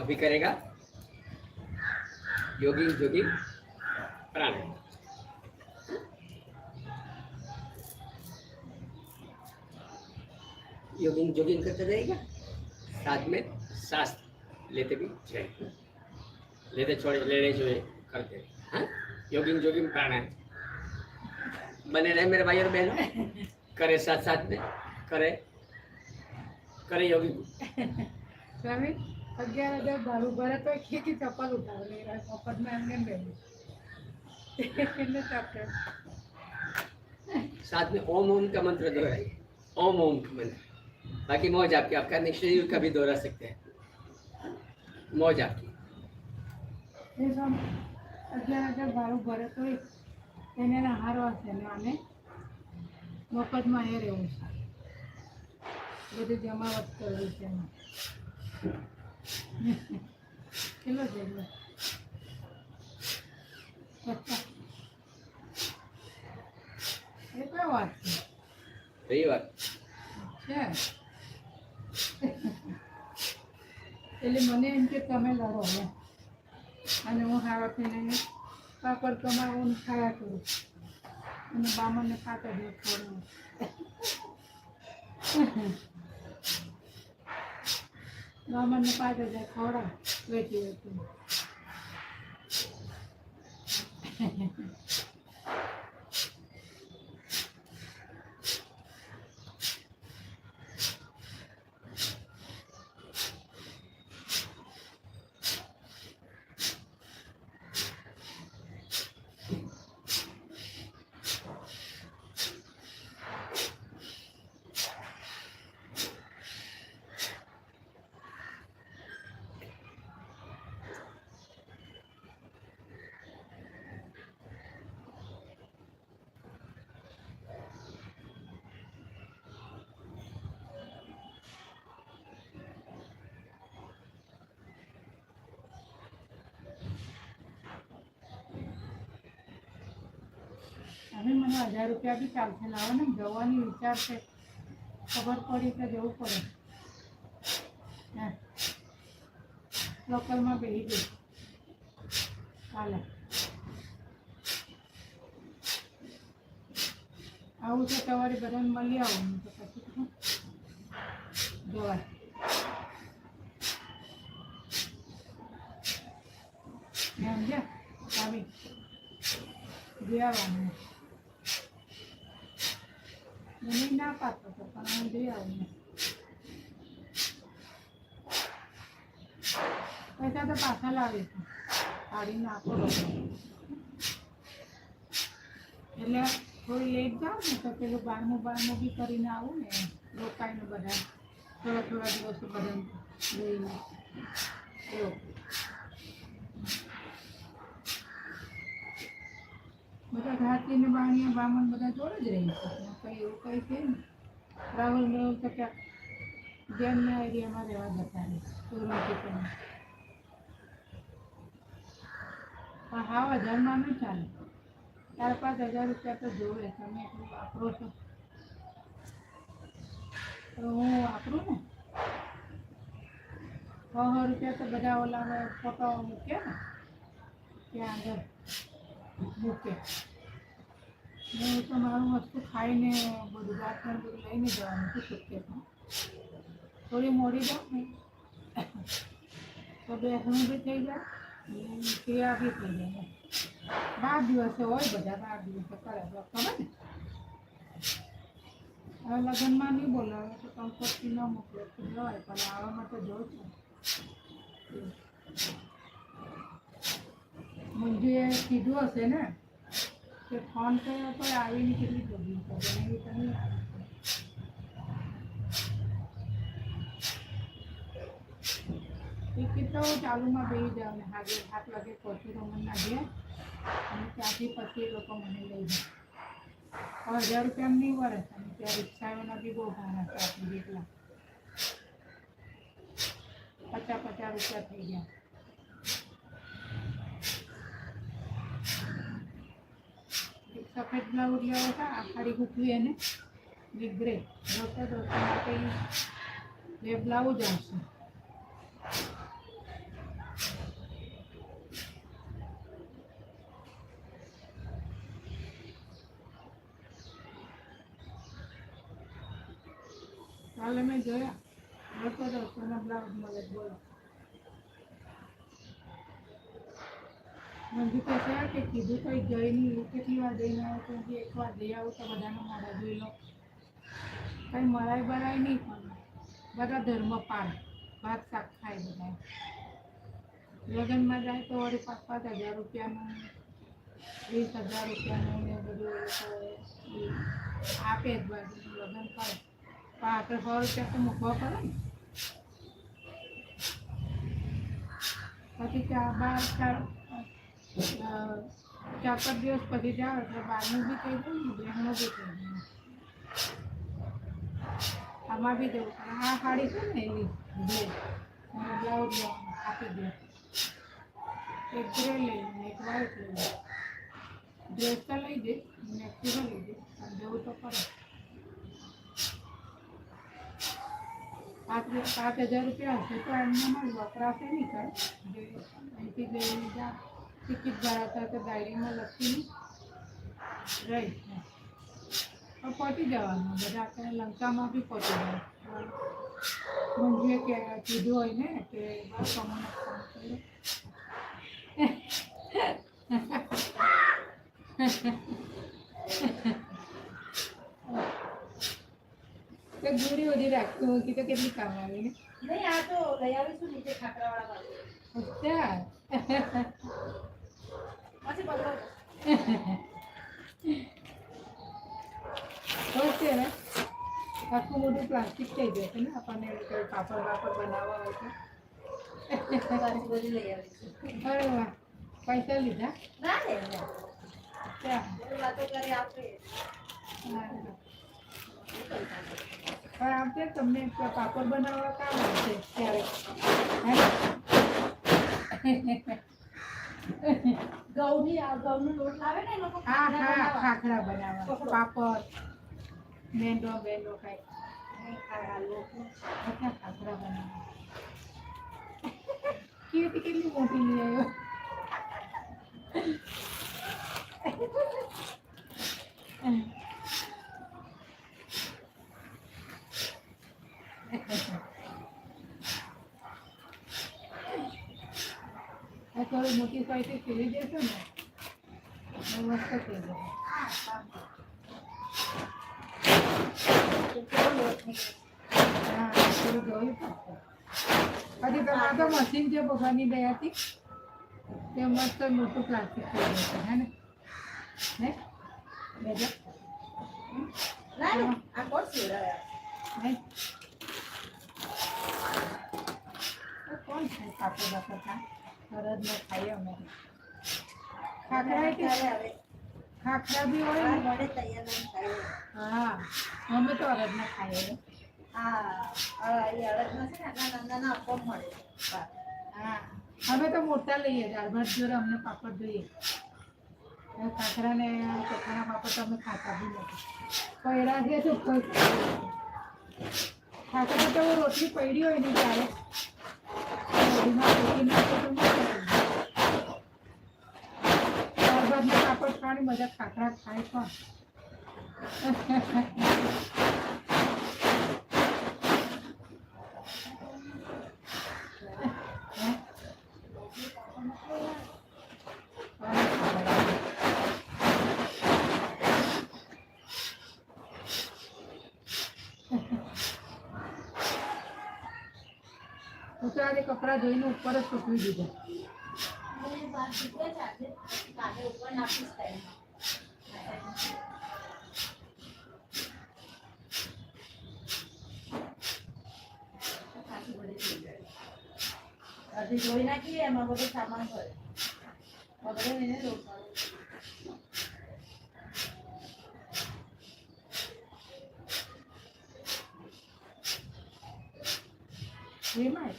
अभी करेगा योगिंग जोगिंग प्राणायाम। योगिंग जोगिंग करते रहेगा, साथ में सांस लेते भी जाएगा, लेते छोड़े लेने छोड़े करते रहे। हाँ, योगिंग जोगिंग प्राणायाम बने रहे मेरे भाई और बहनों, करे साथ साथ में करे करे योगिंग। સ્વામી 11,000 ભાડું ભરે તો ખેતી ચપ્પલ ઉઠાવે નહીં મફતમાં એમને એમ બેઠું એટલે ચપ્પલ साथ में ओम ओम का मंत्र दोहराइए, ओम ओम का मंत्र। बाकी मौज आपकी, आपका शरीर का भी दोहरा सकते हैं, मौज आपकी। એ સ્વામી 11,000 ભાડું ભરે તો એને હારવા છે ને આને મફતમાં એ રહેવું છે, બધી જમાવટ કરવી છે એમાં કેટલો છે એટલે એ કઈ વાત सही बात। છે એટલે મને એમ કે તમે લડો એમ અને હું ખાવા પીને પાપડ કમાવું ને ખાયા કરું અને બામણને ખાતા જ છોડવું બામણને 5,000 ખવડાવ વેચી વેચી હવે મને 1,000 રૂપિયા બી ચાલશે લાવો ને જવાની વિચાર છે ખબર પડી તો જવું પડે હા લોકલમાં બેસી ગઈ ચાલે આવું છે તમારે બધાને મળી આવું તો પછી શું જવાય એમ છે આવી જઈ આવવાનું મને ના પાડતો હતો પણ હું જઈ આવું પૈસા તો પાછા લાવી છું કાઢીને આપો એટલે થોડી લેટ જાઉં ને તો પેલું બારમું બી કરીને આવું ને રોકાઈને બધા થોડા દિવસો બધા લઈને એવું બધા ઘાટીને બાણીયા બામણ બધા જોડે જ રહી છે કંઈ એવું કંઈ છે ને રાહુલ તો ક્યાંક જેમના એરિયામાં રહેવા જતા રહે સુરતી પણ હા 1,000માં નહીં ચાલે 4-5,000 રૂપિયા તો જોવે તમે એટલું વાપરો છો તો હું વાપરું ને 100 રૂપિયા તો બધા ઓલા ફોટો મૂકે ને ત્યાં આગળ મૂકે હું તો મારું વસ્તુ ખાઈને બધું ગાંઠને બધું લઈને જવાનું છું સુટકેસમાં થોડી મોડી જાઉં ને તો બેસણું બી થઈ જાય ક્રિયા બી થઈ જાય 12 દિવસે હોય બધા 12 દિવસે કરે તો ખબર ને હવે લગ્નમાં નહીં બોલાવે તો કંકોત્રી ન મોકલે તો જવાય પણ આવવામાં તો જોઉં છું મંજુએ કીધું હશે ને કે ફોન કર્યો તો આવીને કેટલી પ્રોબ્લેમ કરે એવી તો નહીં આવે ટિકિટ તો ચાલુમાં બેસી જાવ ને 7 વાગે પહોંચી રમણના ઘેર અને ત્યાંથી પછી એ લોકો મને લઈ જાય 1,000 રૂપિયા નહીં વળે અને ત્યાં રિક્ષાવાળા બી બહુ ભાડા છે આપણી જેટલા 50 રૂપિયા થઈ ગયા સફેદ બ્લાઉઝ લેવો હતા આખાડી ગૂંથવી એને ગ્રે ધોતા માટે બે બ્લાઉઝ આવશે કાલે મેં જોયા હતો તો સોના બ્લાઉઝ મળે બોલો મને તો છે કે કીધું કંઈ જઈ નહીં હું કેટલી વાર જઈને આવ્યો તો કે એકવાર જઈ આવું તો બધાનો મોઢા જોઈ લો કંઈ મરાઈ બરાઈ નહીં પણ બધા ધર્મ પાડે ભાત શાક ખાય બધા લગ્નમાં જાય તો વળી 5,000 રૂપિયાનું 20,000 રૂપિયાનું ને બધું એ લોકો આપે જ બાજુ લગ્ન કરે પણ આપણે 100 રૂપિયા તો મૂકવા પડે ને પછી 4-5 દિવસ પછી જાઓ એટલે બહારનું બી થઈ જાય ને બહેનનું બી થઈ જાય આમાં બી જવું પડે આ સાડી છે ને એવી બ્લાઉઝ આપી દે એક ગ્રે લઈને એક વ્હાઈટ લઈને ડ્રેસ તો લઈ દે મેક્સી લઈ દે પણ જવું તો પડે 5,000 રૂપિયા હશે તો એમનામાં વપરાશે નહીં કરે અહીંથી જઈને જા ટિકિટ ભરાતા તો ડાયરીમાં લખીને રહી તો પહોંચી જવાનું બધા આપણે લંકામાં બી પહોંચી જાય મંજુએ કે કીધું હોય ને કે બસ અમને ફોન કર્યો તો ગુડી ઓછી રાખતું હોય કે તો કેટલી કામ આવી ને નહીં આ તો લઈ આવીશું નીચે ખાખરાવાળા બાજુ અચ્છા પછી પકડો હોશે ને આખું મોટું પ્લાસ્ટિક થઈ જશે ને આપણને કંઈ પાપડ વાપડ બનાવવા હોય તો પાછી બધી લઈ આવીશું અરે વાહ પૈસા લીધા ના રે ત્યાં વાતો કરી આપણે પણ આપણે તમને પાપડ બનાવવા કામ આવશે ત્યારે ઘઉંનો લોટ લાવે ને એ લોકો હા હા ખાખરા બનાવવા પાપડ મેંદો કાંઈ અચ્છા ખાખરા બનાવવા કેટલી મોટી લઈ આવ્યો આ થોડી મોટી સાઈઝથી ખીલી જશે ને મસ્ત થઈ જશે હા થોડું જોયું પડશે પછી તમારે તો મશીન છે ભગવાનની દયાથી તે મસ્ત મોટું પ્લાસ્ટિક થઈ જશે હે ને બેજા ના રે આ કોણ સીવડાવે નહીં કોણ છે પાપડ બાપડ સરદને ખાઈએ અમે ખાખરા હવે ખાખરા બી હોય ને મળે તૈયાર નહીં ખાઈએ હા અમે તો અરદના ખાઈએ હા એ અડદમાં છે ને નાના નાના આપવા મળે હા અમે તો મોટા લઈએ દાળ ભાત જોડે અમને પાપડ જોઈએ ખાખરા ને ચોખાના પાપડ તો અમે ખાતા બી નથી પૈડા છે તો ખાખરા તો રોટલી પડી હોય ને ત્યારે રોટલી નાખે તો દાળ ભાતના પાપડ ખાવાની મજા ખાખરા ખાય પણ ઉતારે કપડાં ધોઈને ઉપર જ સૂકવી દીધા ઉપર નાખીશ ટાઈમ અડધી ધોઈ નાખીએ એમાં બધું સામાન ભરે બગડે એને લોટ એમાં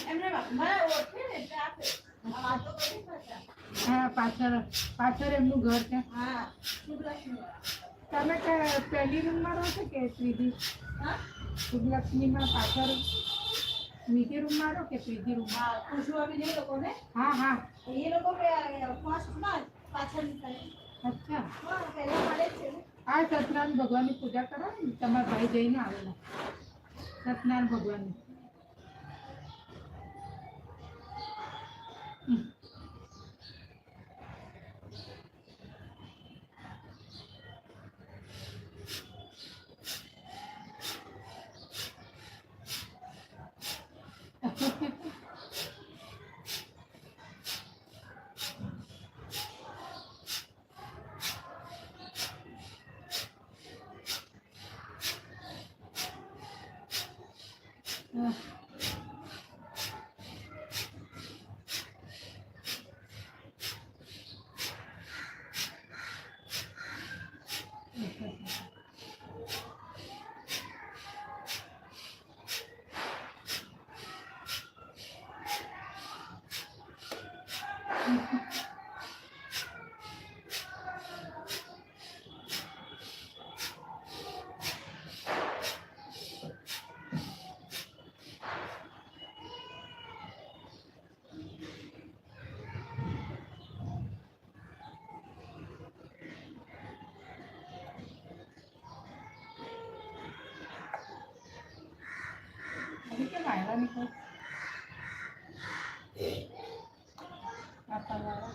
એમને મારા ઓળખે ને એટલે આપે વાતો કરી પાછા હા પાછળ એમનું ઘર છે હા શુભલક્ષ્મી તમે પહેલી રૂમમાં રહો છો કે ત્રીજી હા શુભલક્ષ્મીમાં પાછળ બીજી રૂમમાં રહો કે ત્રીજી રૂમમાં હા પૂછવા બી નહીં લોકોને હા હા એ લોકો કે ફર્સ્ટમાં પાછળ નીકળે અચ્છા હા પહેલા મળે જ છે ને આ સત્યનારાયણ ભગવાનની પૂજા કરો ને તમારા ભાઈ જઈને આવેલા સત્યનારાયણ ભગવાનની अभी क्या आएगा निकल आता वाला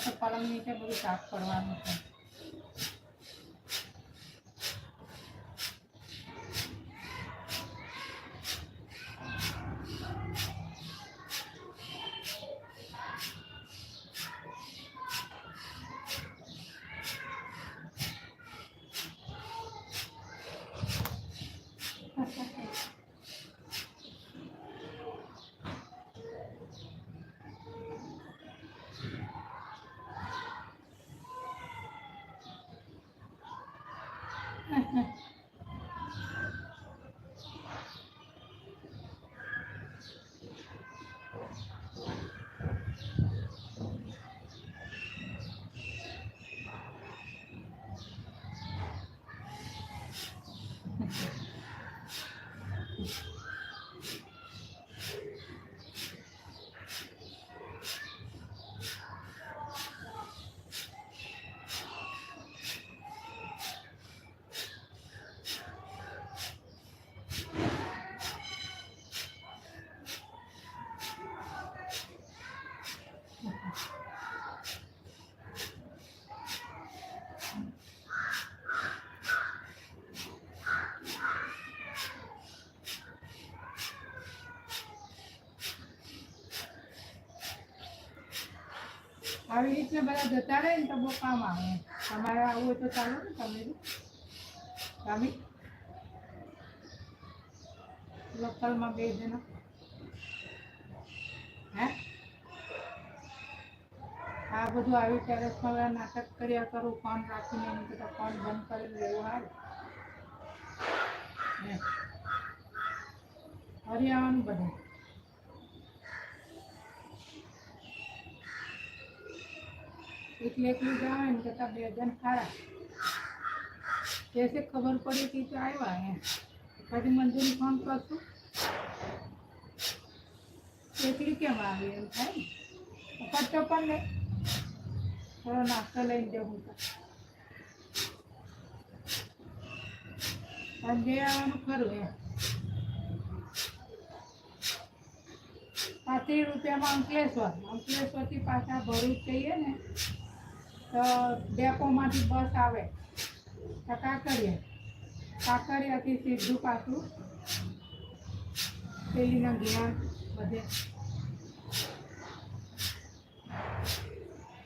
तो पलंग नीचे બધું સાફ કરવાનું છે આવી રીતના બધા જતા રહે ને તો બહુ કામ આવે તમારે આવું હોય તો ચાલો ને તમે તમે લોકલમાં 2 જણા હે આ બધું આવી ટેરેસમાં બધા નાટક કર્યા કરું ફોન રાખીને એની કરતાં ફોન બંધ કરી લેવું સારું ફરી આવવાનું બધું એકલી જાઓ ને કરતાં 2 જણ સારા जैसे खबर पड़ी थी तो आया है પછી મંજૂરી ફોન કરશું એકલી કેમ આવી એમ થાય ખર્ચો પણ નહીં થોડો નાસ્તો લઈને જવું તો સાંજે આવવાનું ખરું એમ 35 રૂપિયામાં અંકલેશ્વરથી પાછા ભરૂચ જઈએ ને તો ડેપોમાંથી બસ આવે તો કાંકરિયાથી સીધું પાછું પેલીના ઘેર બધે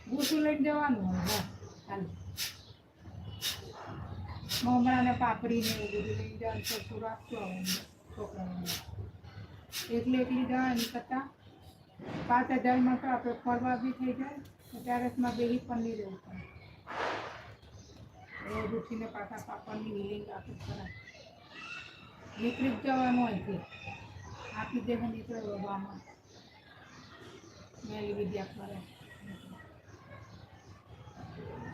ભૂસું લઈને જવાનું હોય બસ ચાલો મમરા ને પાપડી ને એવું બધું લઈને જવાનું ચોખ્ખું રાખતું આવવાનું છોકરાઓને એકલી જવાની કરતાં 5,000 તો આપણે ફરવા બી થઈ જાય ટેરેસમાં બેસી પણ નહીં રહેવું પડે રોજ ઉઠીને પાછા પાપડની વિલિંગ આપી ખરા નીકળી જ જવાનું અહીંથી આપી દેવું નીકળે રોવામાં મેલી વિદ્યા કરે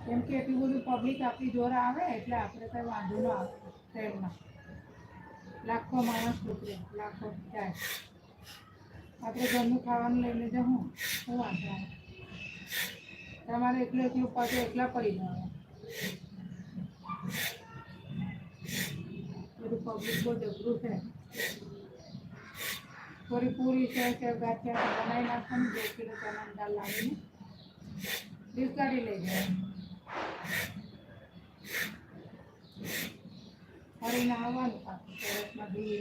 કેમ કે એટલું બધું પબ્લિક આપણી જોડે આવે એટલે આપણે કંઈ વાંધો ન આવે ટ્રેનમાં લાખો માણસ ઉતરે લાખો જાય આપણે ઘરનું ખાવાનું લઈને જવું શું વાંધો આવે તમારે એટલું પગે એકલા પડી જવાનું બધું પબ્લિક બહુ જબરું છે થોડી પૂરી છે કે ગાંઠિયા બનાવી નાખવાનું 2 કિલો ચણાની દાળ લાવીને ડીશ કાઢી લઈ જાય ફરીને આવવાનું પાછું ટેરેસમાં બી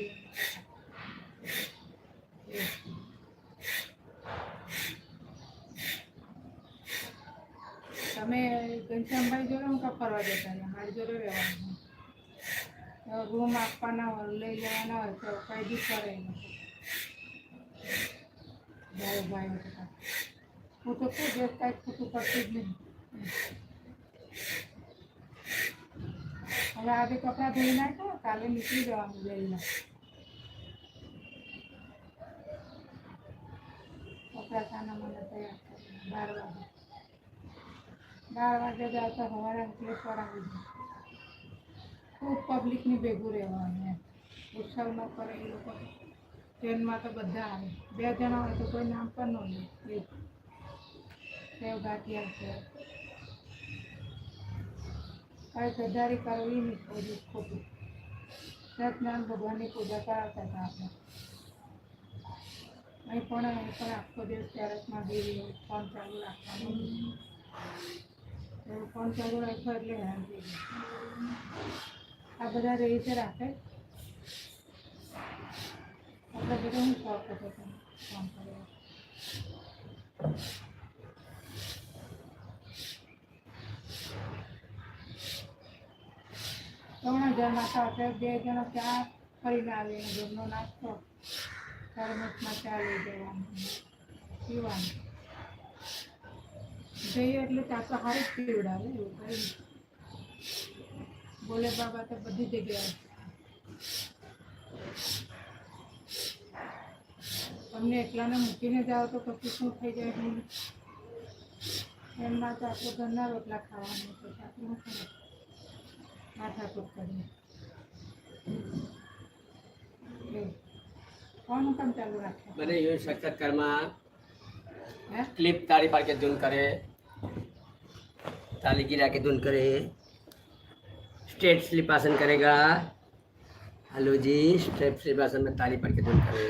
તમે ઘનશ્યામભાઈ જોડે હું કાં ફરવા જતા રહ્યા મારી જોડે રહેવાનું રૂમ આપવાના હોય લઈ લેવાના હોય તો કંઈ બી કરે ભાઈ હું તો શું દિવસ કાંઈ ખોટું કરતી જ નહીં હવે આજે કપડાં ધોઈ નાખો કાલે નીકળી જવાનું વહેલા કપડાં ખાના મને તૈયાર કરવા 12 વાગે જાય તો સવારે અંકલેશ્વર આવી જાય ખૂબ પબ્લિકની ભેગું રહેવાનું એમ ઉત્સવ ન કરે એ લોકો ટ્રેનમાં તો બધા આવે 2 જણા હોય તો કોઈ નામ પણ ન લે સેવ ગાંઠિયા છે કાંઈ ગદારી કરવી નહીં બધું ખોટું સત્યનારાયણ ભગવાનની પૂજા કરાવતા હતા આપણે અહીં પણ આખો દિવસ ટેરેસમાં બેસી ફોન ચાલુ રાખવાનું ફોન ચાલુ રાખ્યો એટલે હેરાન થઈ ગયું આ બધા રહી છે રાખે આપણે બધા હું શોખ હતો ફોન કર્યો ત્રણ હજારમાં તો આપણે 2 જણા ચા ફરીને આવીને ઘરનો નાસ્તો થર્મસમાં ચા લઈ જવાનું પીવાનું જઈએ એટલે ચા તો સારી જ પીવડાવે એવું કંઈ બોલે બાબા તો બધી જગ્યાએ તમને એકલાને મૂકીને જાઓ તો પછી શું થઈ જાય એમમાં તો આપણે ઘરના રોટલા ખાવાનું છે આપણે શું માથાકૂટ કરીએ કોણ કામ ચાલુ રાખે मैंने ये साक्षात्कार में હે क्लिप तारी पार के धुन करे ताली गिरा के धुन करे स्ट्रेट स्लिप आसन करेगा हेलो जी स्ट्रेट स्लिप आसन में ताली पढ़ के धुन करे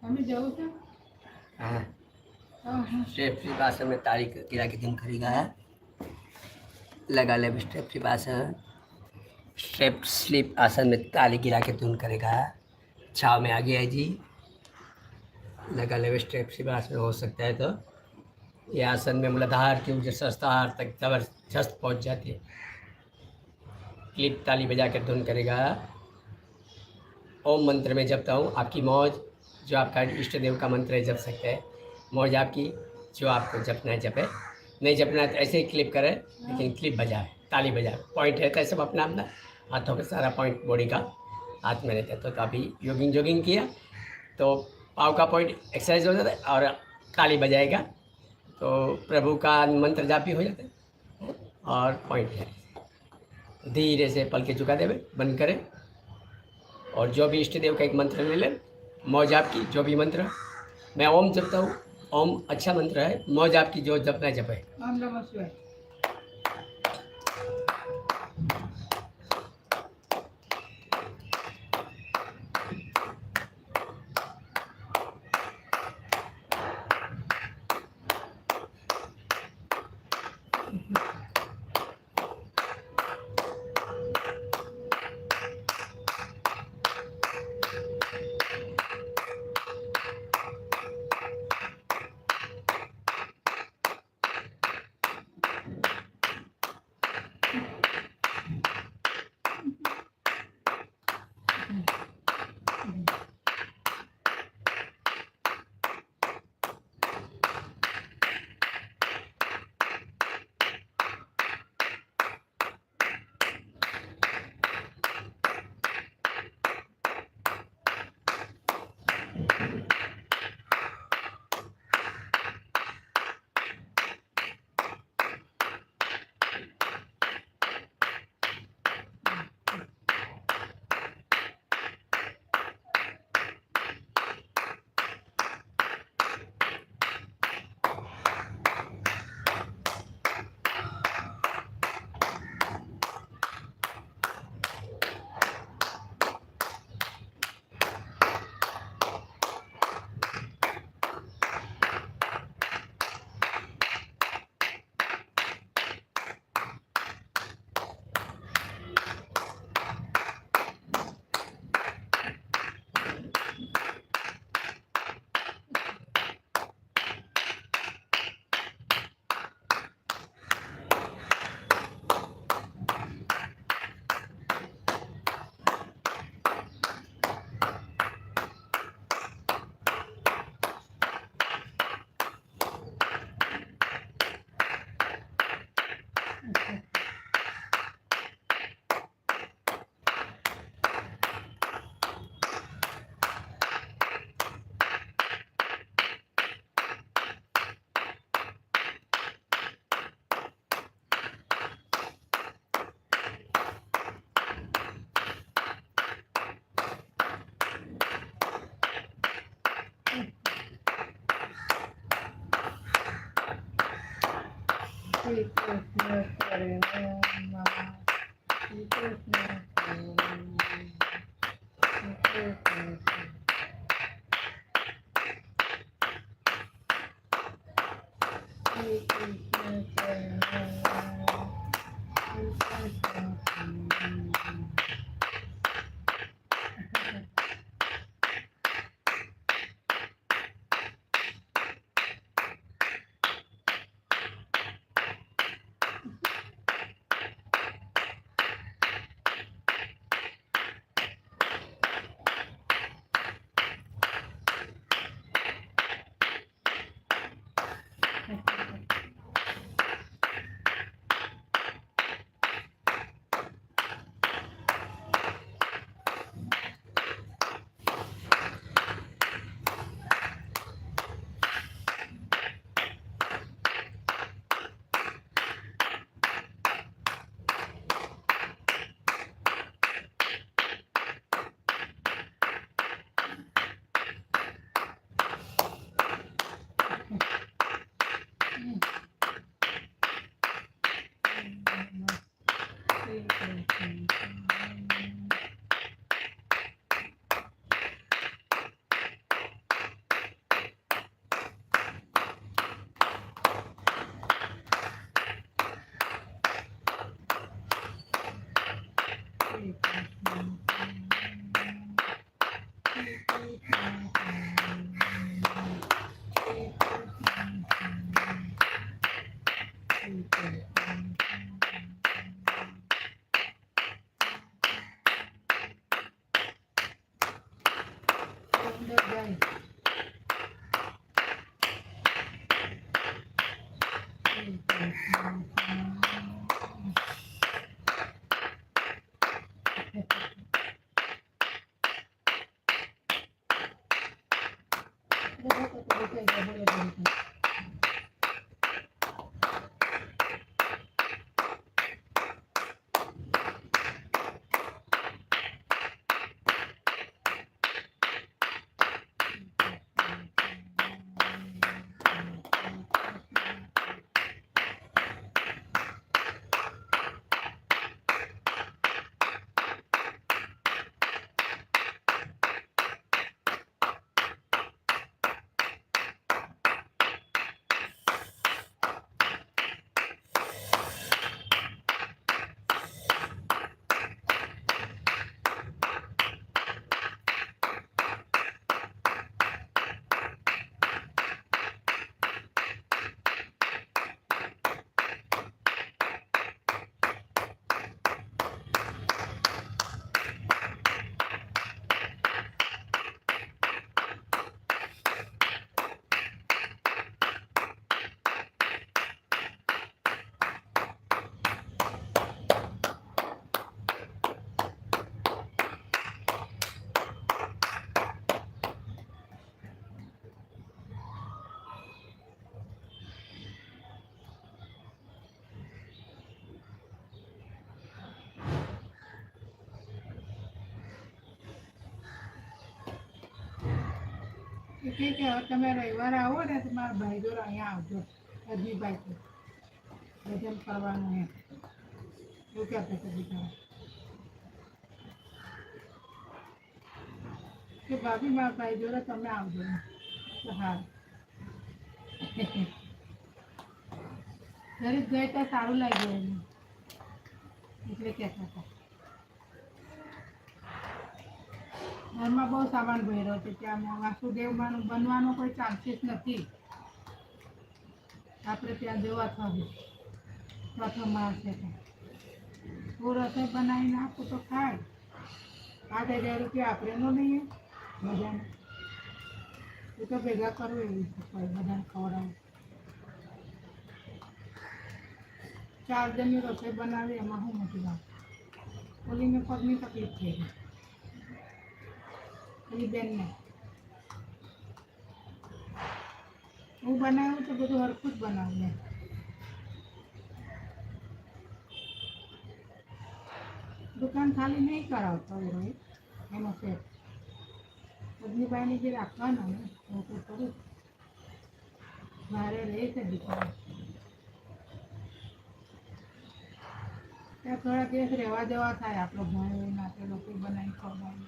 અમે જવું છે हाँ હા હા स्ट्रेट स्लिप आसन में ताली गिरा के धुन करेगा लगा ले स्ट्रेट स्लिप आसन स्ट्रेट स्लिप आसन में ताली गिरा के धुन करेगा छाव में आ गया है जी लगा ले स्ट्रेट स्लिप आसन हो सकता है तो ये आसन में मूलाधार की ऊर्जा सहस्त्रार तक जबरदस्त पहुंच जाती है क्लिप ताली बजा कर धुन करेगा ओम मंत्र में जपता हूँ आपकी मौज जो आपका इष्ट देव का मंत्र है जप सकते हैं मौज आपकी जो आपको जपना है जपे नहीं जपना है तो ऐसे ही क्लिप करे लेकिन क्लिप बजाए ताली बजाए पॉइंट है तो सब अपना अपना हाथों का सारा पॉइंट बॉडी का हाथ में रहता है तो अभी जॉगिंग किया तो पाँव का पॉइंट एक्सरसाइज हो जाता है और ताली बजाएगा तो प्रभु का मंत्र जाप भी हो जाता है और पॉइंट है धीरे से पल के झुका देवे बंद करें और जो भी इष्ट देव का एक मंत्र ले लें मौज आपकी जो भी मंत्र मैं ओम जपता हूँ ओम अच्छा मंत्र है मौज आपकी जो जपना जपे ઓમ નમઃ શિવાય Shri Krishna શરણમાં, Shri Krishna શરણમાં, Shri Krishna શરણમાં. Hare Krishna, Hare Krishna. કે હવે તમે રવિવારે આવો ને તો મારા ભાઈ જોડે અહીંયા આવજો અજમીભાઈ ભજન કરવાનું એમ એવું કહેતા હતા બીજા કે ભાભી મારા ભાઈ જોડે તમે આવજો તો હા જરીક ગઈ તો સારું લાગ્યું એમ એટલે કહેતા હતા ઘરમાં બહુ સામાન ભર્યો છે ત્યાં વાસુદેવમાંનું બનવાનો કોઈ ચાન્સીસ નથી આપણે ત્યાં જવા થવું પ્રથમ આવશે તો હું રસોઈ બનાવીને આપું તો ખાય 8,000 રૂપિયા આપણે નો લઈએ બધાને એ તો ભેગા કરવું એવી બધાને ખવડાવું 4 જણની રસોઈ બનાવી એમાં શું મોટી વાત ઓલીને પગની તકલીફ થઈ ગઈ એની બેનને હું બનાવું તો બધું હરખું જ બનાવું ને દુકાન ખાલી નહીં કરાવતો રોહિત એનો સેટ અગ્નિભાઈને જે રાખવાના ને હું તો કરું મારે રહે છે દુકાન ત્યાં થોડા દિવસ રહેવા દેવા થાય આપણો ભાઈ હોય નાતે લોકો બનાવી ખવડાવે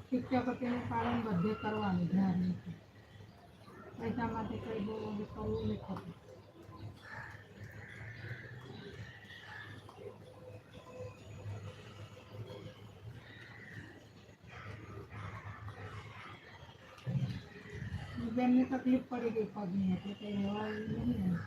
શિક્ષકોનું પાલન બધે કરવાનું ધ્યાન નથી પૈસા માટે કંઈ બહુ કરવું નહીં ખબર બેનને તકલીફ પડી ગઈ પગની એટલે કંઈ રહેવા એવું નહીં ને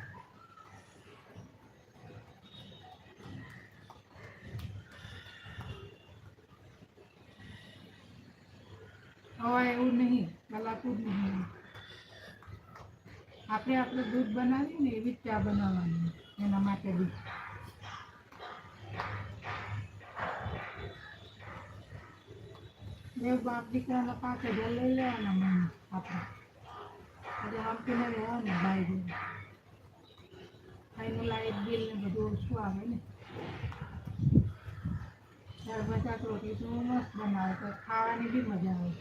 હવે એવું નહીં ચલાતું જ નહીં આપણે દૂધ બનાવીએ ને એવી જ ચા બનાવવાની એના માટે બી બે બાપ દીકરાના 5,000 લઈ લેવાના મહિને આપણે એટલે હમતીને રહેવાનું ભાઈ જોડે ભાઈનું લાઇટ બિલ ને બધું ઓછું આવે ને ત્યાર બધા રોટલી તો મસ્ત બનાવે તો ખાવાની બી મજા આવે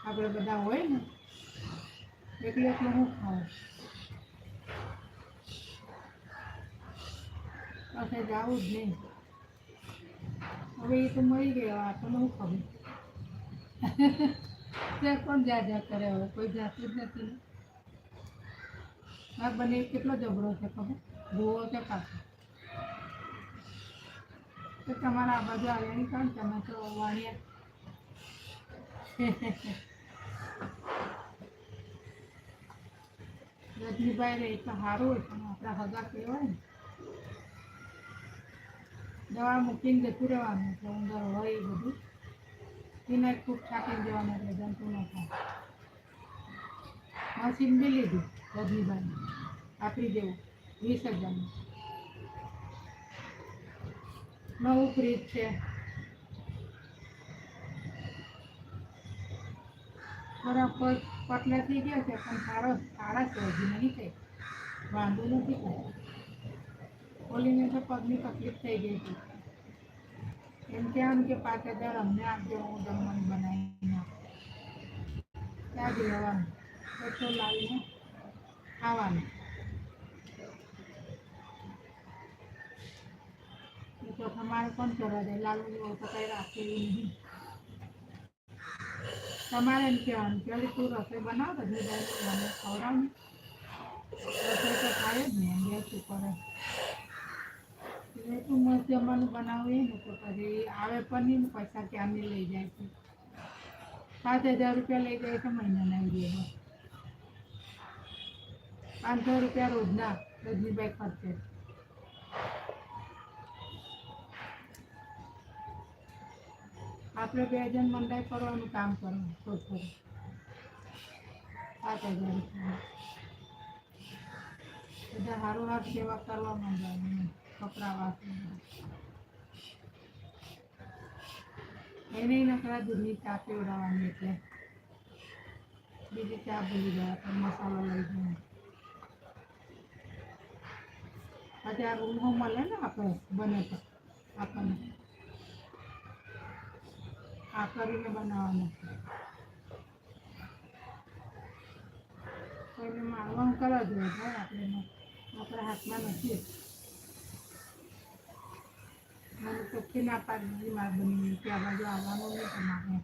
આપણે બધા હોય ને એકલું હું ખાઉં પાસે જવું જ નહીં હવે એ તો મરી ગયા આપણને શું ખબર ત્યાં કોણ જા કરે હવે કોઈ જાતું જ નથી ને આ બને કેટલો જબરો છે ખબર ભૂવો છે પાછો તો તમારા આ બાજુ આવ્યા નહીં કામ તમે તો વાણિયા રજનીભાઈ રહે તો સારું હોય પણ આપણા હગા કહેવાય ને દવા મૂકીને જતું રહેવાનું એટલે અંદર હોય એ બધું એને ખૂબ છાંટીને જવાનું એટલે જંતુ ન થાય મશીન બી લીધું રજનીભાઈ આપી દેવું 20,000 નવું ફ્રીજ છે બરાબર પતલા થઈ ગયા છે પણ સારા છે હજી નહીં થઈ વાંધો નથી કંઈ ઓલીને તો પગની તકલીફ થઈ ગઈ હતી એમ કહેવાનું કે 5,000 અમને આપજો હું જમવાનું બનાવીને આપું ત્યાં જ રહેવાનું પેટ્રોલ લાવીને ખાવાનું એ તો તમારે કોણ કરવા દે લાલુ જેવો તો કંઈ રાખે એવું નહીં તમારે એમ કહેવાનું કે તું રસોઈ બનાવ રજનીભાઈ મને ખવડાવ ને રસોઈ તો થાય જ ને એમ ગેસ ઉપર એટલે તું મસ્ત જમવાનું બનાવીએ ને તો પછી આવે પણ નહીં ને પૈસા ક્યાંની લઈ જાય છે 7,000 રૂપિયા લઈ જાય છે મહિનાના એરિયા 500 રૂપિયા રોજના રજનીભાઈ ખર્ચે આપણે 2 જણ મંડાઈ કરવાનું કામ કરવાનું થોડું 7,000 રૂપિયા બધા સારું હાથ સેવા કરવા માંડવાનું કપડાં વાસણ એને નકરા દૂધની ચા પીવડાવવાની એટલે બીજી ચા ભૂલી ગયા પણ મસાલો લઈ જાય પછી આ રૂમો મળે ને આપણે બને તો આપણને આ કરીને બનાવવાનું કોઈને મારવાનું કરવા જોઈએ ભાઈ આપણે આપણા હાથમાં નથી મને ચોખ્ખી ના પાડી માર બની ત્યાં બાજુ આવવાનું નહીં તમારે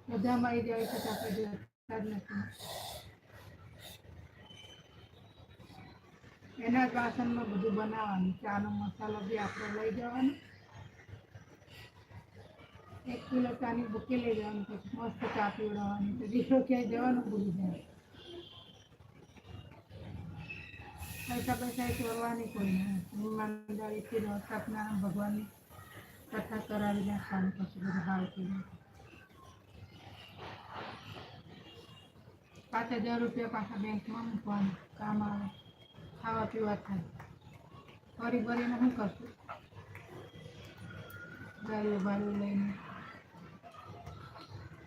બધા મળી જાય છે તો આપણે જોતા જ નથી એના જ વાસણમાં બધું બનાવવાનું ચાનો મસાલો બી આપણે લઈ જવાનો 1 કિલો ચાની ભૂકી લઈ જવાનું પછી મસ્ત ચા પીવડાવવાની તો દીકરો ક્યાંય જવાનું ભૂલી જાય પૈસા ચોરવાની કોઈ નહીં ઈમાનદારીથી સત્યનારાયણ ભગવાનની કથા કરાવી નાખવાની પછી બધું હાલ થઈ જાય 5,000 રૂપિયા પાછા બેંકમાં મૂકવાનું કામ આવે ખાવા પીવા થાય ફરી ભરીને શું કરશું ગાડીઓ ભાડું લઈને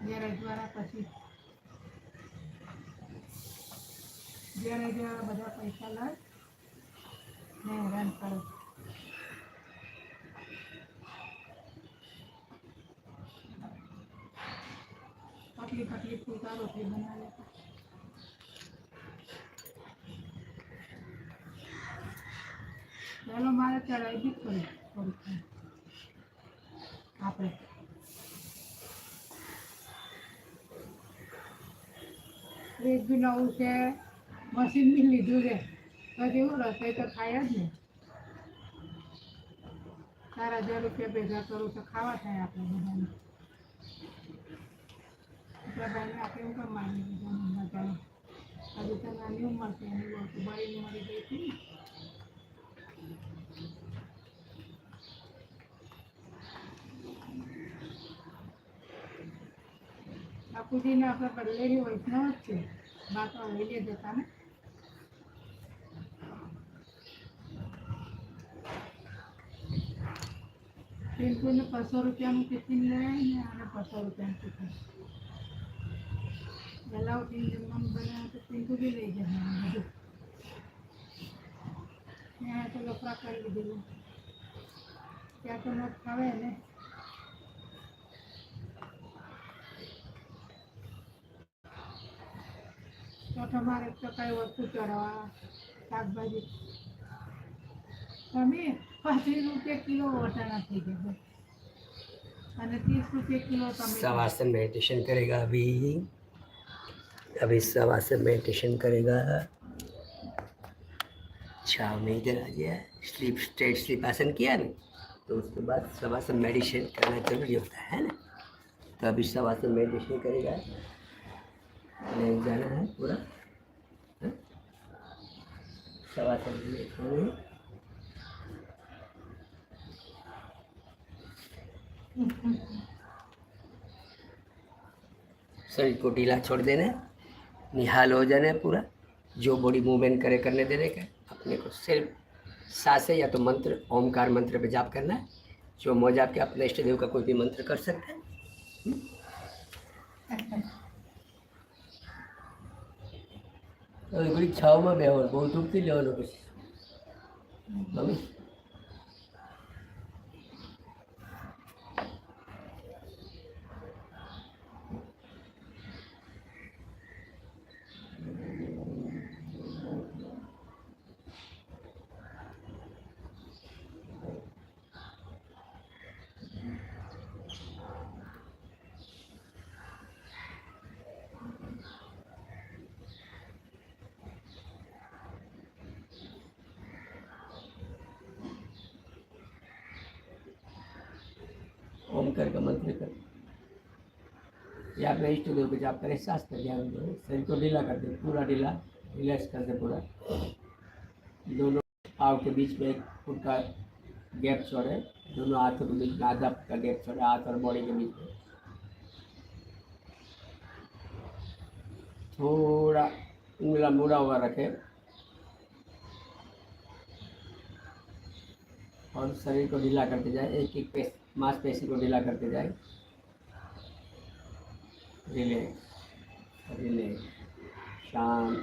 ગેરેજવાળા પછી ગેરેજવાળા બધા પૈસા લાવે ને હેરાન કરે પતલી ફૂલકા રોટલી બનાવે ચાલો મારે ચડાવી બી કરી થોડીક આપણે ફ્રીજ બી નવું છે, મશીન બી લીધું છે, તો જેવું રસોઈ તો થાય જ ને. 4,000 રૂપિયા ભેગા કરું તો ખાવા થાય આપણે બધાને. આપણા ભાઈને આપણે એવું કામ માની લીધા ચાલો હજુ તો નાની ઉંમર છે એની બહુ બાળી મરી ગઈ હતી ને. બાપુજીને આપણે પહેલેથી વૈષ્ણવ જ છે, બાપા હવેલી જ હતા ને. પિન્ટુને 500 રૂપિયાનું ટિફિન લઈ આવીને અને 500 રૂપિયાનું ટિફિન વહેલા ઉઠીને જમવાનું બનાવે તો પિન્ટુ બી લઈ જવાનું બધું. ત્યાં તો લફડા કરી લીધેલું, ત્યાં તો મત ખાવે ને. તો તમારે તો કઈ વસ્તુ ચડવા શાકભાજી તમે 25 રૂપિયા કિલો વટાણા થઈ ગયા અને 30 રૂપિયા કિલો તમે शवासन मेडिटेशन करेगा अभी शवासन मेडिटेशन करेगा। छाव में इधर आ गया, स्लीप स्ट्रेट स्लीप आसन किया ना, तो उसके बाद शवासन मेडिटेशन करना जरूरी होता है ना। तो अभी शवासन मेडिटेशन करेगा, लेट जाना है पूरा शवासन में। शरीर को ढीला छोड़ देना, निहाल हो जाना है पूरा, जो बॉडी मूवमेंट करे करने देने का। अपने को सिर्फ सांसें या तो मंत्र ओमकार मंत्र पे जाप करना है, जो मौज आपके अपने इष्ट देव का कोई भी मंत्र कर सकते हैं। घड़ी छाव में बेहवर बहुत उठती लेवानो પછી મમ્મી ओमकार का मंत्र कर या अपने इष्ट देव को जाप करें, सांस पर ध्यान दो, शरीर को ढीला कर दे, पूरा ढीला रिलैक्स कर दे पूरा। दोनों पाँव के बीच में 1 फुट का गैप छोड़े, दोनों हाथों के बीच में आधा फुट का गैप छोड़े, हाथ और बॉडी के बीच में थोड़ा उंगला मुड़ा हुआ रखे और शरीर को ढीला करते जाए, एक एक मांसपेशी को ढीला करते जाए। रिलैक्स रिलैक्स, शांत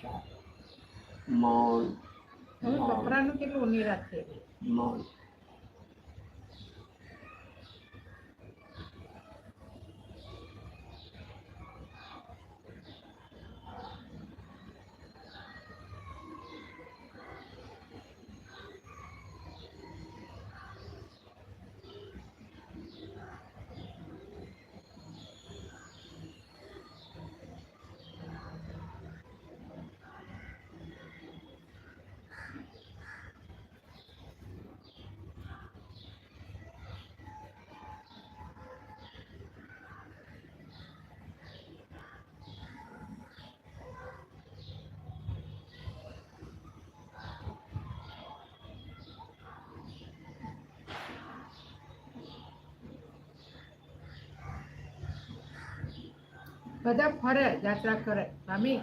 शांत, मौन હવે કપડાનું કેટલું નિરાશ છે. मौन। બધા ફરે યાત્રા કરે સ્વામી,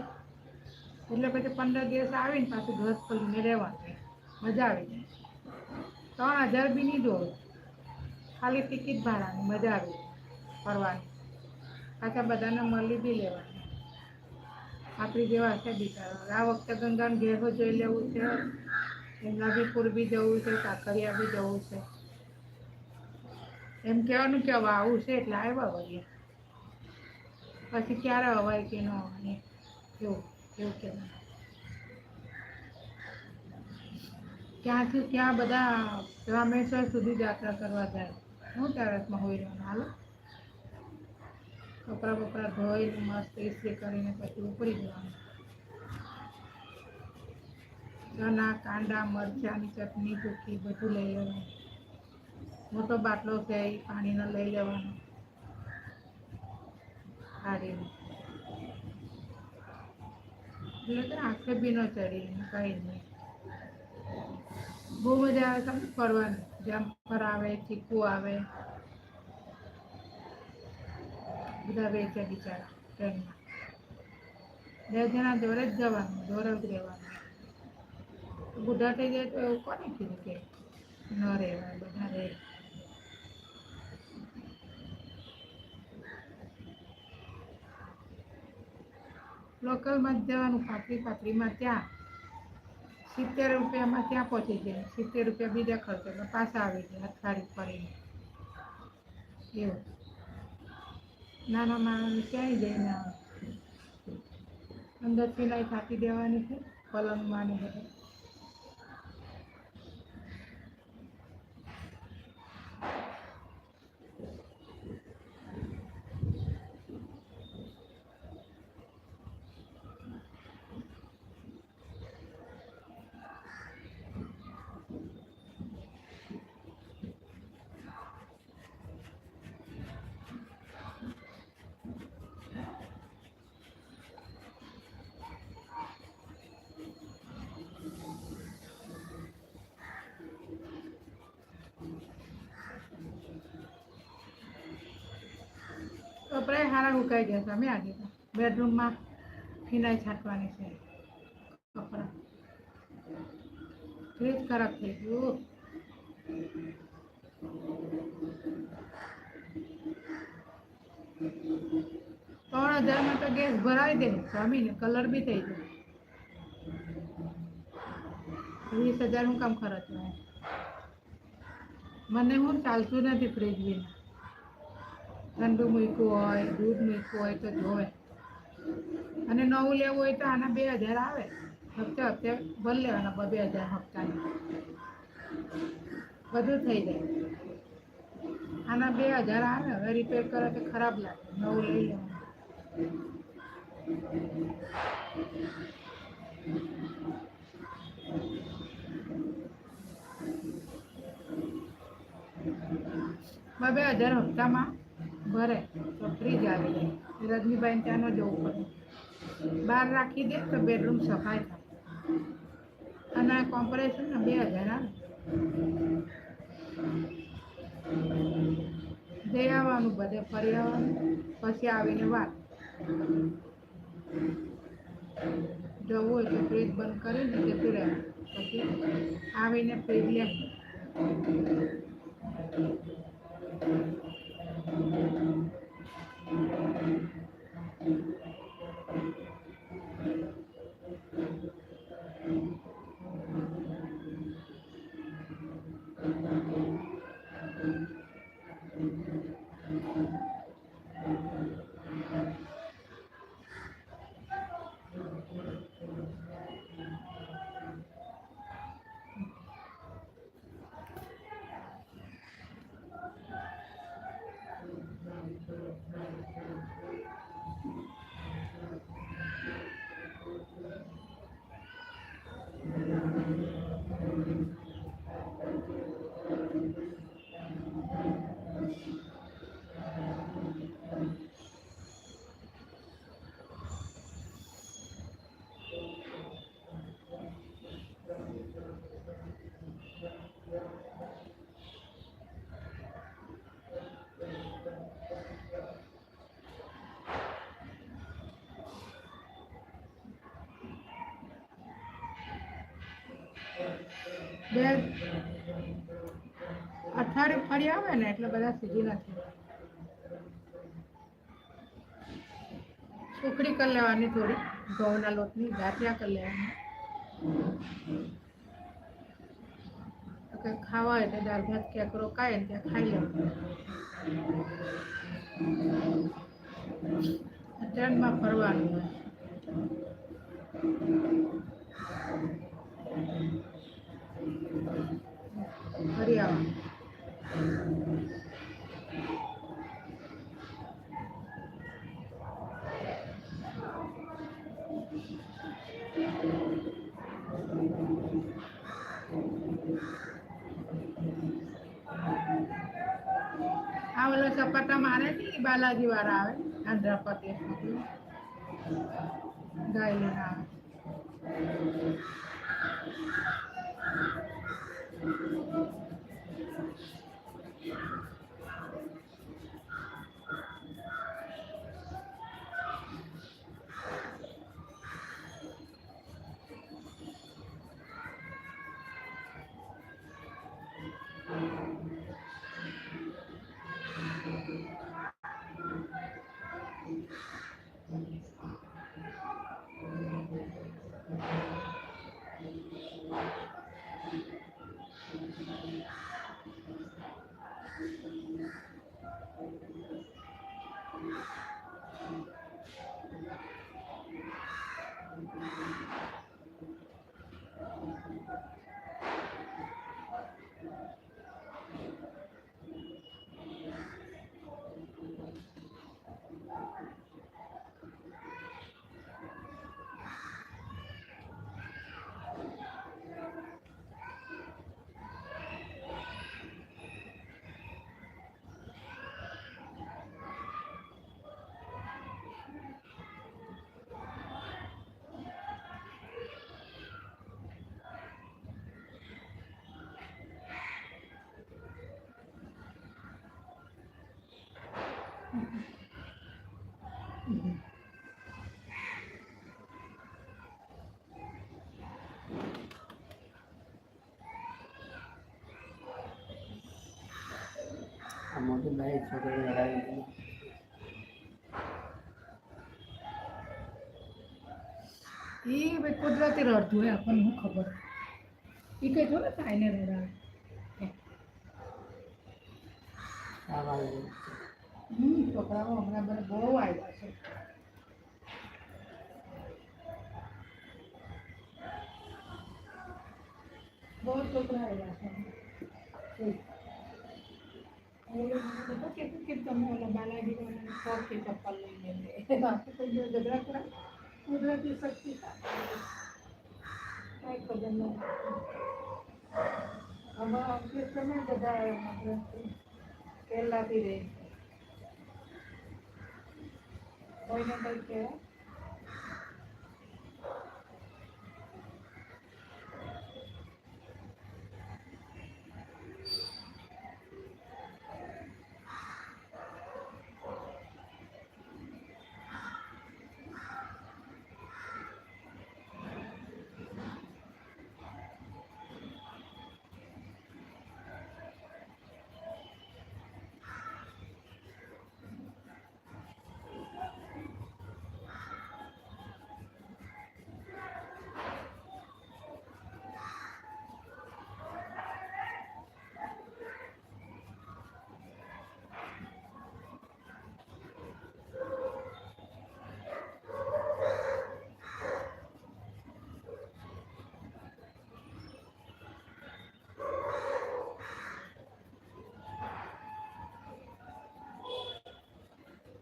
એટલે પછી 15 દિવસ આવીને પાછું ઘર ખોલીને રહેવાનું, મજા આવી જાય. 3,000 બી નહીં દોડ, ખાલી ટિકિટ ભાડાની મજા આવી ફરવાની, પાછા બધાને મળી બી લેવાની. આપણી જેવા છે બિચારા. આ વખતે ગંગાને ઘેરો જોઈ લેવું છે, ગંગાભીપુર બી જવું છે, કાંકરિયા બી જવું છે. એમ કહેવાનું કે હવે આવું છે એટલે આવ્યા વળીએ, પછી ક્યારે અવાય કે ન અવાય એવું એવું કહેવાનું. ક્યાંથી ક્યાં બધા રામેશ્વર સુધી યાત્રા કરવા જાય. હું ટેરેસમાં હોઈ રહ્યો હાલો કપડાં બપડા ધોઈને મસ્ત ઇસ્ત્રી કરીને પછી ઉપડી જવાનું. ચણા કાંદા મરચાંની ચટણી ચૂકી બધું લઈ લેવાનું. મોટો બાટલો છે એ પાણીનો લઈ લેવાનો કાઢીને એટલે કે આંખે બી ન ચડી કંઈ નહીં. બહુ મજા આવે તમને ફરવાની. જમ્પર આવે ચીકુ આવે બધા વેચે બિચારા ટ્રેનમાં. 2 જણા જોડે જ જવાનું જોડે જ રહેવાનું. બુઢા થઈ જાય તો એવું કોને કીધું કે ન રહેવાય બધા રહે. લોકલમાં જ જવાનું પાટલીમાં ત્યાં 70 રૂપિયામાં ત્યાં પહોંચી જાય. 70 રૂપિયા બીજા ખર્ચો એટલે પાછા આવી જાય અઠવાડિયું ફરીને એવું. નાના માણસ ક્યાંય જઈને આવે. અંદર સિલાઈ થાકી દેવાની છે પલંગમાં ને બધે. કપડાં હારા ઉકાઈ ગયા છે. અમે આજે બેડરૂમમાં ફિનાઈ છાંટવાની છે. કપડાં ફ્રીજ ખરાબ થઈ ગયું. 3000 તો ગેસ ભરાવી દે સ્વામીને કલર બી થઈ જાય. 20,000 નું કામ ખર્ચવાનું. મને હું ચાલતું નથી ફ્રીજ વિના. ઠંડુ મૂક્યું હોય દૂધ મૂક્યું હોય તો જોવે. અને નવું લેવું હોય તો આના 2000 આવે. હપ્તે ભરી લેવાના 2000 હપ્તાના બધું થઈ જાય. આના 2000 આવે. હવે રિપેર કરે તો ખરાબ લાગે. નવું લઈ લેવાનું. બે 2000 હપ્તામાં ભરે તો ફ્રીજ આવી જાય. રજનીભાઈને ત્યાં ન જવું પડે. બહાર રાખી દે તો બેડરૂમ સફાઈ થાય. અને કોમ્પ્રેશનના 2000 આવે. જઈ આવવાનું બધે ફરી આવવાનું પછી આવીને વાત. જવું હોય તો ફ્રીજ બંધ કરીને જતું રહેવાનું. પછી આવીને ફ્રીજ લે. બે અઠવાડિયું ફરી આવે ને એટલે બધા સીધી નથી. સુખડી કરી લેવાની થોડી ઘઉંના લોટની ગાંઠિયા કરી લેવાની. કંઈક ખાવા હોય તો દાળ ભાત કેકરો ખાય ને ત્યાં ખાઈ લેવાનું. ટ્રેનમાં ફરવાનું હોય. ફરી આવવાનું. આ ઓલા સપાટા મારે ને બાલાજી વાળા આવે આંધ્રપ્રદેશ ગાય લઈને આવે. આ મોટું ભાઈ છોકરી લડાવી દીધી. એ ભાઈ કુદરતી રડતું હોય આપણને શું ખબર. એ કઈ જો ને તાઈને રડાવે. આ વાળું છોકરાઓ હમણાં મને બહુ આવ્યા છે. બહુ છોકરા આવ્યા છે. કે તમે ઓલા બાલાજી વાળાને કહો કે ચપ્પલ લઈને લે. બાકી તો જો ઝઘડા કરા કુદરતી શક્તિ કાંઈ ખબર નહીં. આમાં અમુક સમય બધા પહેલાથી રહે કોઈને કંઈ કહેવાય.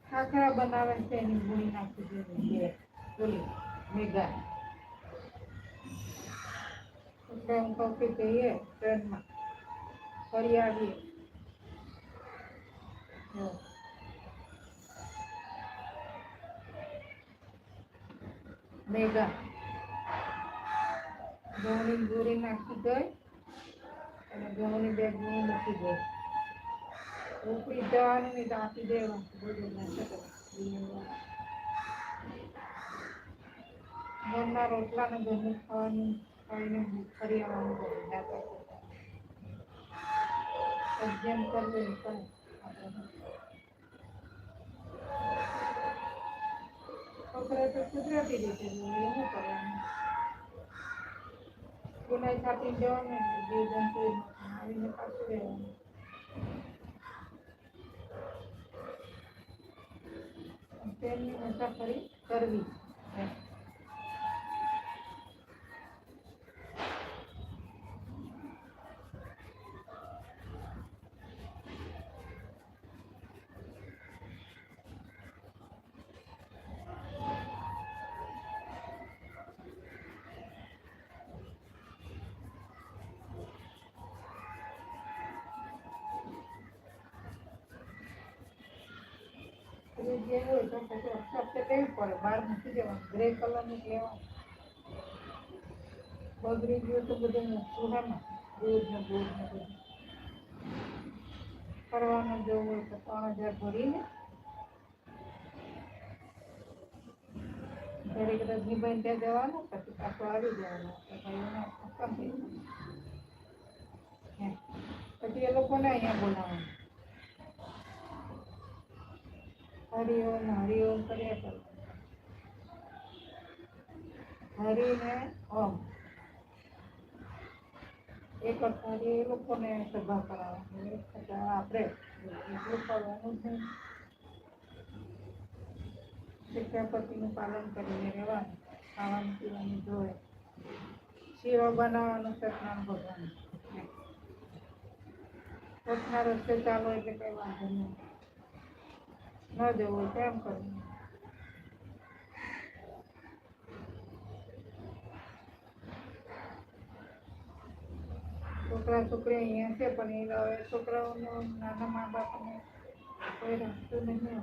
ખાખરા બનાવે છે એની ગોળી નાખી દે બોલી મેઘા એટલે હું કહું કે જઈએ ટ્રેનમાં ફરી આવીએ. મેઘા ઘઉંની ગોળી નાખી ગઈ અને ઘઉંની બેગ મૂકી ગઈ. ઉપડી જવાનું નહીં તો આપી દેવાનું. ઘરના રોટલા ને ઘરનું ખાવાનું ખાઈને ફરી આવવાનું જેમ કરવું પણ છોકરા તો કુદરતી રીતે જોઈએ શું કરવાનું. ગુનાઈ છાપી જવાનું બે જણ આવીને પાછું રહેવાનું. ટ્રેનની મુસાફરી કરવી. જે હોય તો પછી અક્ષર લેવી પડે, બહાર મૂકી દેવાનું, ગ્રે કલરનું જ લેવાનું. બગડી ગયું તો બધું ચૂહામાં દૂધ ને બધું કરવાનું જવું હોય તો 3000 ભરીને ઘરે કદાચ નિભાઈને ત્યાં જવાનું, પછી પાછું આવી જવાનું. તો ભાઈઓને ખતમ થઈ જાય. પછી એ લોકોને અહીંયા બોલાવવાનું, હરિઓમ હરિઓમ કર્યા કરવાનું. હરિને ઓમ એક અઠવાડિયે એ લોકોને સભા કરાવવાની, એક અઠવાડિયે આપણે એટલું કરવાનું છે. શિક્ષાપતિનું પાલન કરીને રહેવાનું, ખાવાનું પીવાનું જોવે, સેવા બનાવવાનું, સતનામ ભગવાન પોતના રસ્તે ચાલો એટલે કઈ વાંધો નહીં. ન જવું હોય તેમ કરવું. છોકરા છોકરી અહીંયા છે પણ એ હવે છોકરાઓનો નાના મા બાપને કોઈ રાખતું નહીં.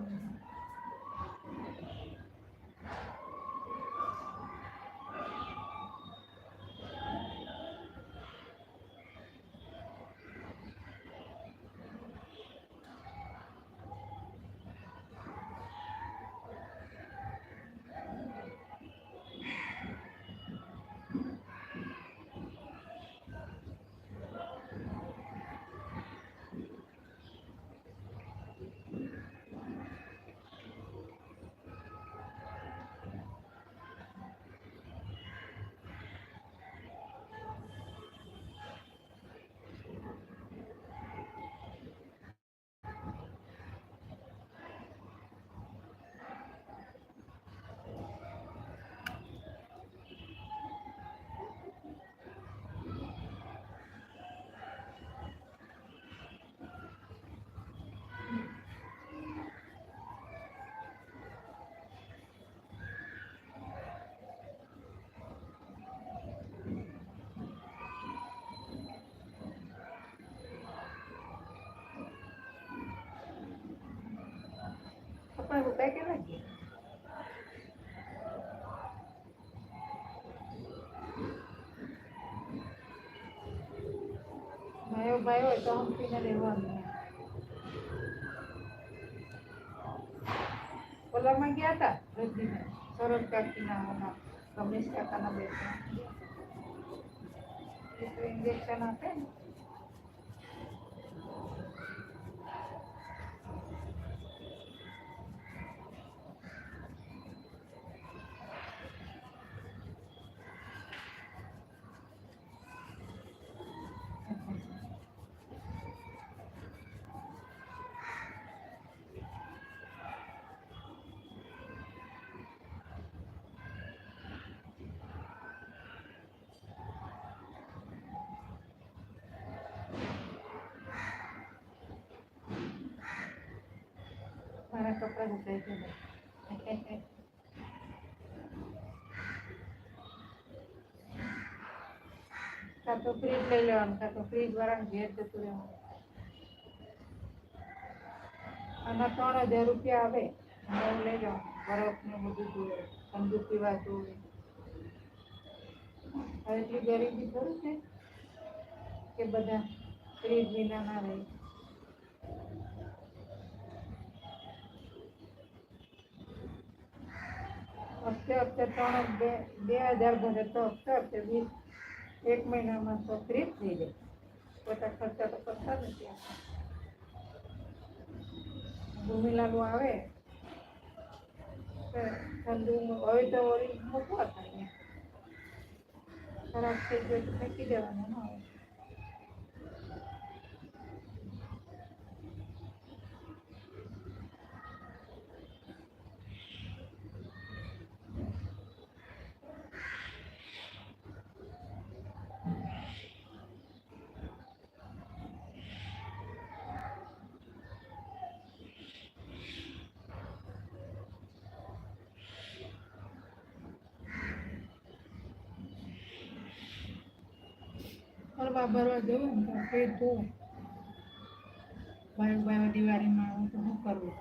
કપડાં ઉતાય કે નાખીએ ભાઈઓ ભાઈ હોય તો હંપીને રહેવાનું. ઓલામાં ગયા હતા રજનીને, સરોજ કાકીના રમેશ કાકાના બેટા ઇન્જેક્શન આપે ને. મારા કપડાં ઉતારી ગયા. કાં તો ફ્રીજ લઈ લેવાનું, કાં તો ફ્રીજ વાળાને ઘેર જતું રહેવાનું. આના 3000 રૂપિયા આવે, હું લઈ જાઉં. બરફ ને બધું જોઈએ, ઠંડુ પીવા જોઈએ. એટલી ગરીબી થયું છે કે બધા ફ્રીજ વિના ના રહે. હપ્તે 2000 ભરે તો હપ્તે 1 મહિનામાં તો ફ્રીજ થઈ જાય. બધા ખર્ચા તો કરતા નથી આપણે. ભૂમિલાનું આવે ઠંડુ, હવે તો વળી મૂકવા થાય, ખરાબ થઈ ગયો તો ફેંકી દેવાનું ના હોય. ફરવા ભરવા જવું ને તો ફેર જોવું. ભાઈ દિવાળીમાં આવું તો શું કરવું.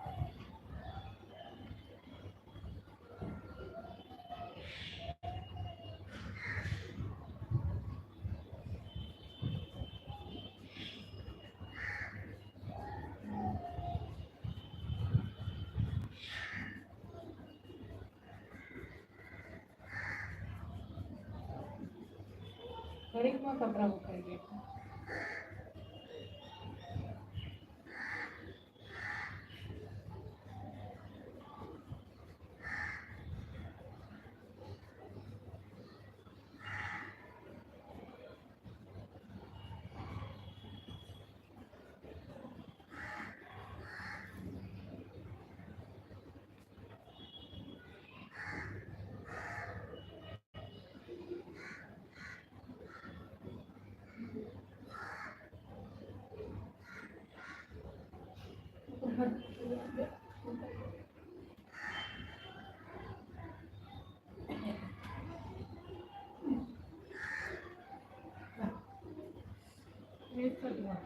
ઘડીકમાં કપડાં મુકાઈ ગયા. એક જ વાર.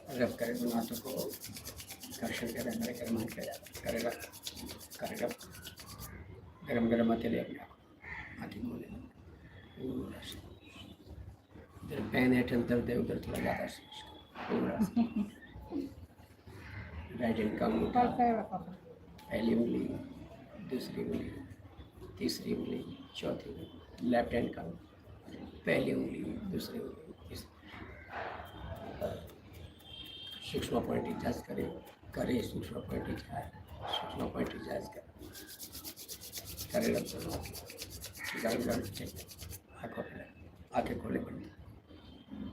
रब करे गुनाहों को कर्षण करे हमारे कर्म करेगा करेगा गरम गरम आते ले अपने आती बोले इधर पैन हेठन दर्द है उधर थोड़ा ज़्यादा पूरा राइट हैंड का अंगूठा पहली उंगली दूसरी उंगली तीसरी उंगली चौथी उंगली लेफ्ट हैंड का पहली उंगली दूसरी उंगली सूक्ष्म पॉइंट इजाज करे सूक्ष्म पॉइंट इजाज सूक्ष्म पॉइंट इजाज करे गरम गरम चाहिए आँखें खोले बंद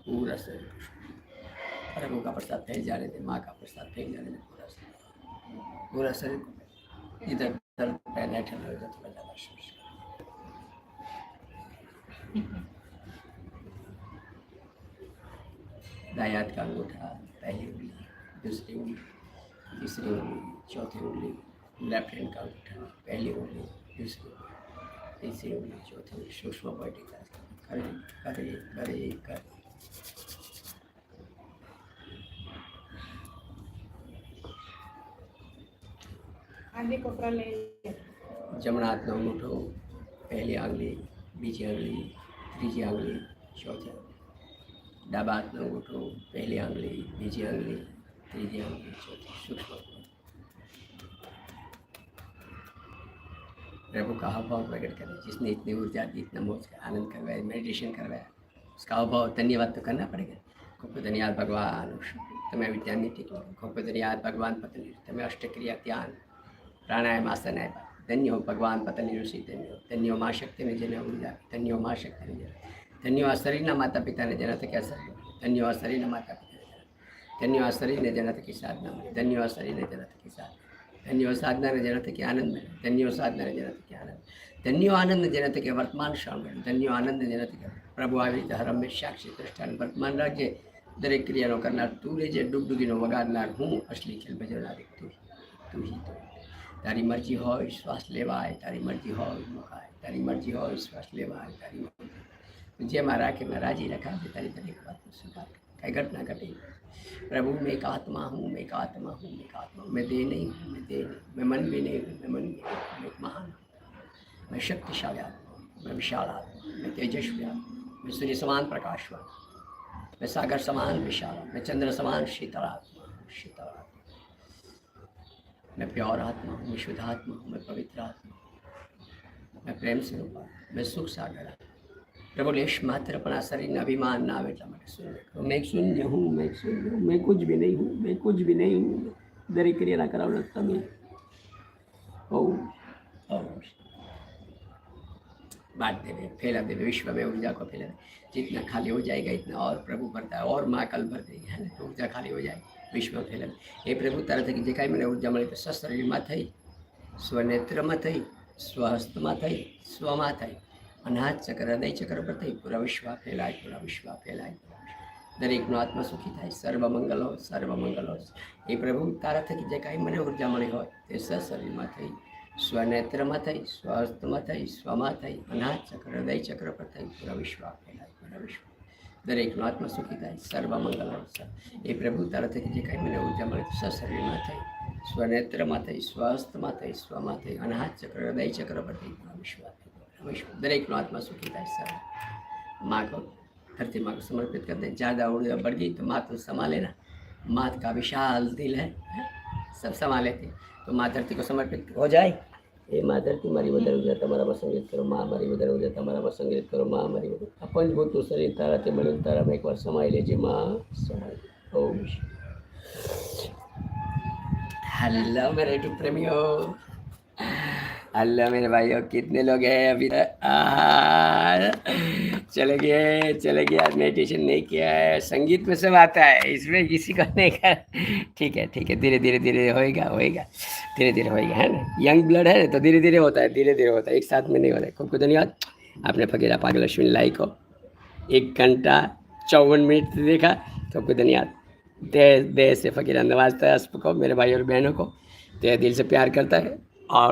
पूरा शरीर प्रभु का प्रसाद फेंक जाने दे माँ का प्रसाद फेंक जाने दे पूरा शरीर इधर उधर पहले ठंडा हो जाता है ज़्यादा शुरू दायां हाथ का अंगूठा पहली उंगली दूसरी उंगली तीसरी उंगली चौथी उंगली लेफ्ट हैंड का अंगूठा पहली उंगली दूसरी उंगली तीसरी उंगली चौथी उंगली सूक्ष्म पॉइंट करे करे करे करे आगे कपड़ा ले जमणा हाथનો અંગૂઠો પહેલી આંગળી બીજી આંગળી ત્રીજી આંગળી ચોથી ડાબા હાથનો અંગૂઠો પહેલી આંગળી બીજી આંગળી ત્રીજી આંગળી ચોથી सूक्ष्म प्रभु का हाव भाव प्रकट करें जिसने इतनी ऊर्जा दी इतना मोज का आनंद करवाया मेडिटेशन करवाया उसका हाव भाव धन्यवाद तो करना पड़ेगा खूब धन्यवाद भगवान તમે વિદ્યાની ટીકો ખૂબ ધન્યવાદ ભગવાન પતંજલિ તમે અષ્ટક્રિયા ધ્યાન પ્રાણાયામ આસન આપ્યા ધન્ય હો ભગવાન પતંજલિ ઋષિ ધન્ય હો મા શક્તિને જેને ઊર્જા ધન્ય હો મા શક્તિને જેને ધન્ય હો શરીરના માતા પિતાને જેના થકી અસર ધન્ય હો શરીરના માતા પિતાને ધન્ય હો શરીરને જેના થકી સાધના મળે ધન્ય હો શરીરને જેના થકી સાધના ધન્ય હો સાધનાને જેના થકી આનંદ મળે ધન્ય હો સાધનાને જેના થકી આનંદ ધન્યો આનંદ જેને તકે વર્તમાન શ્રવણ, ધન્યો આનંદ જેને તકે પ્રભુ આવી રીતે હર હંમેશ સાક્ષી દ્રષ્ટાને વર્તમાન રાખજે. દરેક ક્રિયાનો કરનાર તું રહેજે, ડૂબડૂગીનો વગાડનાર હું, અસલી ખેલ ભજવનાર તું તું. તારી મરજી હોય શ્વાસ લેવાય, તારી મરજી હોય મુકાય, તારી મરજી હોય શ્વાસ લેવાય, તારી મરજી જેમાં રાખે મેં રાજી રખાજે, તારી દરેક વાતનો સ્વીકાર કાંઈ ઘટના ઘટી. प्रभु मैं एक आत्मा हूँ, मैं एक आत्मा हूँ, मैं एक आत्मा हूँ, मैं देह नहीं हूँ, मैं देह नहीं, मैं मन भी नहीं हूँ, मैं मन भी नहीं हूँ, मैं एक महान हूँ, मैं शक्तिशाली आत्मा हूँ, मैं विशाल आत्मा हूँ, मैं तेजस्वी आत्मा हूँ, मैं सूर्य समान प्रकाशवान, मैं सागर समान विशाल, मैं चंद्र समान शीतल आत्मा हूँ, शीतल आत्मा, मैं प्योर आत्मा हूँ, मैं शुद्ध आत्मा हूँ, मैं पवित्र आत्मा हूँ, मैं प्रेम से रूपा, मैं सुख सागर हूँ. प्रभु लेश मात्र अपना शरीर में अभिमान ना आवे એટલા માટે શૂન્ય કરો. मैं एक शून्य हूँ, मैं एक शून्य हूँ, मैं कुछ भी नहीं हूँ, मैं कुछ भी नहीं हूँ. दरेक क्रिया करावना તમે ओम ओम बांट देवे, फैला देवे, विश्व में ऊर्जा को फैला देवे. जितना खाली हो जाएगा इतना और प्रभु भरता है, और माँ कल भर देगी है ना, तो ऊर्जा खाली हो जाएगी, विश्व में फैला. हे प्रभु तारा थकी जे कांई મને ऊर्जा મળી તો સશરીરમાં થઈ, સ્વનેત્રમાં થઈ, સ્વહસ્તમાં થઈ, સ્વમાં થઈ, અનાજ ચક્ર, હૃદય ચક્ર પર થઈ, પૂરા વિશ્વ ફેલાય, પૂરા વિશ્વ ફેલાય. દરેકનો આત્મા સુખી થાય, સર્વ મંગલ હોય, સર્વ મંગલ હોય. એ પ્રભુ તારા થકી જે કાંઈ મને ઉર્જા મળી હોય તે સશરીરમાં થઈ, સ્વનેત્રમાં થઈ, સ્વહસ્તમાં થઈ, સ્વમાં થઈ, અનાજ ચક્ર, હૃદય ચક્ર પર થઈ, પૂરા વિશ્વ ફેલાય, પૂરા વિશ્વ. દરેકનો આત્મા સુખી થાય, સર્વ મંગલ હોય. એ પ્રભુ તારા થકી જે કાંઈ મને ઉર્જા મળી તો સશરીરમાં થઈ, સ્વનેત્રમાં થઈ, સ્વહસ્તમાં થઈ, સ્વમાં થઈ, અનાજ ચક્ર, હૃદય ચક્ર પર થઈ, પૂરા વિશ્વ. દરેકનો આત્મા સુખી થાય. સર माँ को धरती माँ को समर्पित कर दे. ज़्यादा ऊर्जा बढ़ गई तो माँ तो संभाले ना, माँ का विशाल दिल है, सब संभाल लेती. तो माँ धरती को समर्पित हो जाए. એ માँ ધરતી મારી વધારે ઊર્જા તમારામાં સંગ્રહિત કરો, માँ મારી વધારે ઊર્જા તમારામાં સંગ્રહિત કરો, માँ મારી વધારે આ પંચભૂતનું શરીર તારાથી મળ્યું, તારામાં એકવાર સમાઈ લેજે માँ, સમાઈ. ઓમ. हेलो मेरे यूट्यूब प्रेमियों, हेलो मेरे भाइयों, कितने लोग हैं अभी तक? चले गए. आज मेडिटेशन नहीं किया है. संगीत में सब आता है, इसमें किसी को नहीं कर. ठीक है, धीरे धीरे होएगा, धीरे धीरे होएगा, है ना. यंग ब्लड है तो धीरे धीरे होता है, एक साथ में नहीं होता है. खूब धन्यवाद. आपने फकीरा पागल अश्विन लाइक हो 1 घंटा 54 मिनट देखा, तो आपको धन्यवाद. देह से फकीरा नवाजता है को, मेरे भाई और बहनों को तहे दिल से प्यार करता है और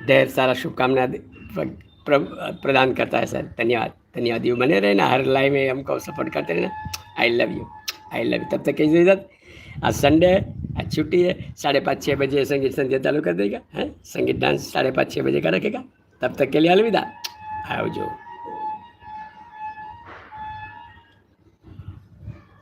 ढेर सारा शुभकामना प्रदान करता है. सर धन्यवाद. यू बने रहना, हर लाइव में हमको सपोर्ट करते रहना. आई लव यू. तब तक कैसी इज्जत. आज संडे है, आज छुट्टी है. 5:30-6 बजे संगीत संध्या चालू कर देगा, है संगीत डांस 5:30-6 बजे का रखेगा. तब तक के लिए अलविदा. आओ जो.